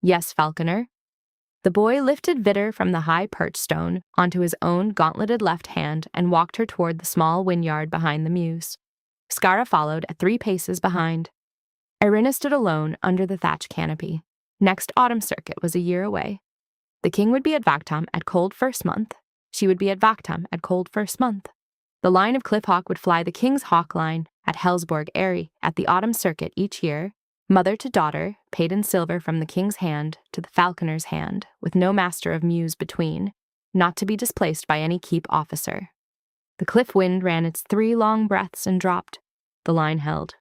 "Yes, falconer." The boy lifted Vitter from the high perch stone onto his own gauntleted left hand and walked her toward the small wynyard behind the Mews. Skara followed at 3 paces behind. Irina stood alone under the thatch canopy. Next autumn circuit was a year away. The king would be at Vaktam at cold first month. She would be at Vaktam at cold first month. The line of Cliffhawk would fly the king's hawk line at Hellsborg Aerie at the autumn circuit each year, mother to daughter, paid in silver from the king's hand to the falconer's hand, with no master of Mews between, not to be displaced by any keep officer. The cliff wind ran its 3 long breaths and dropped. The line held.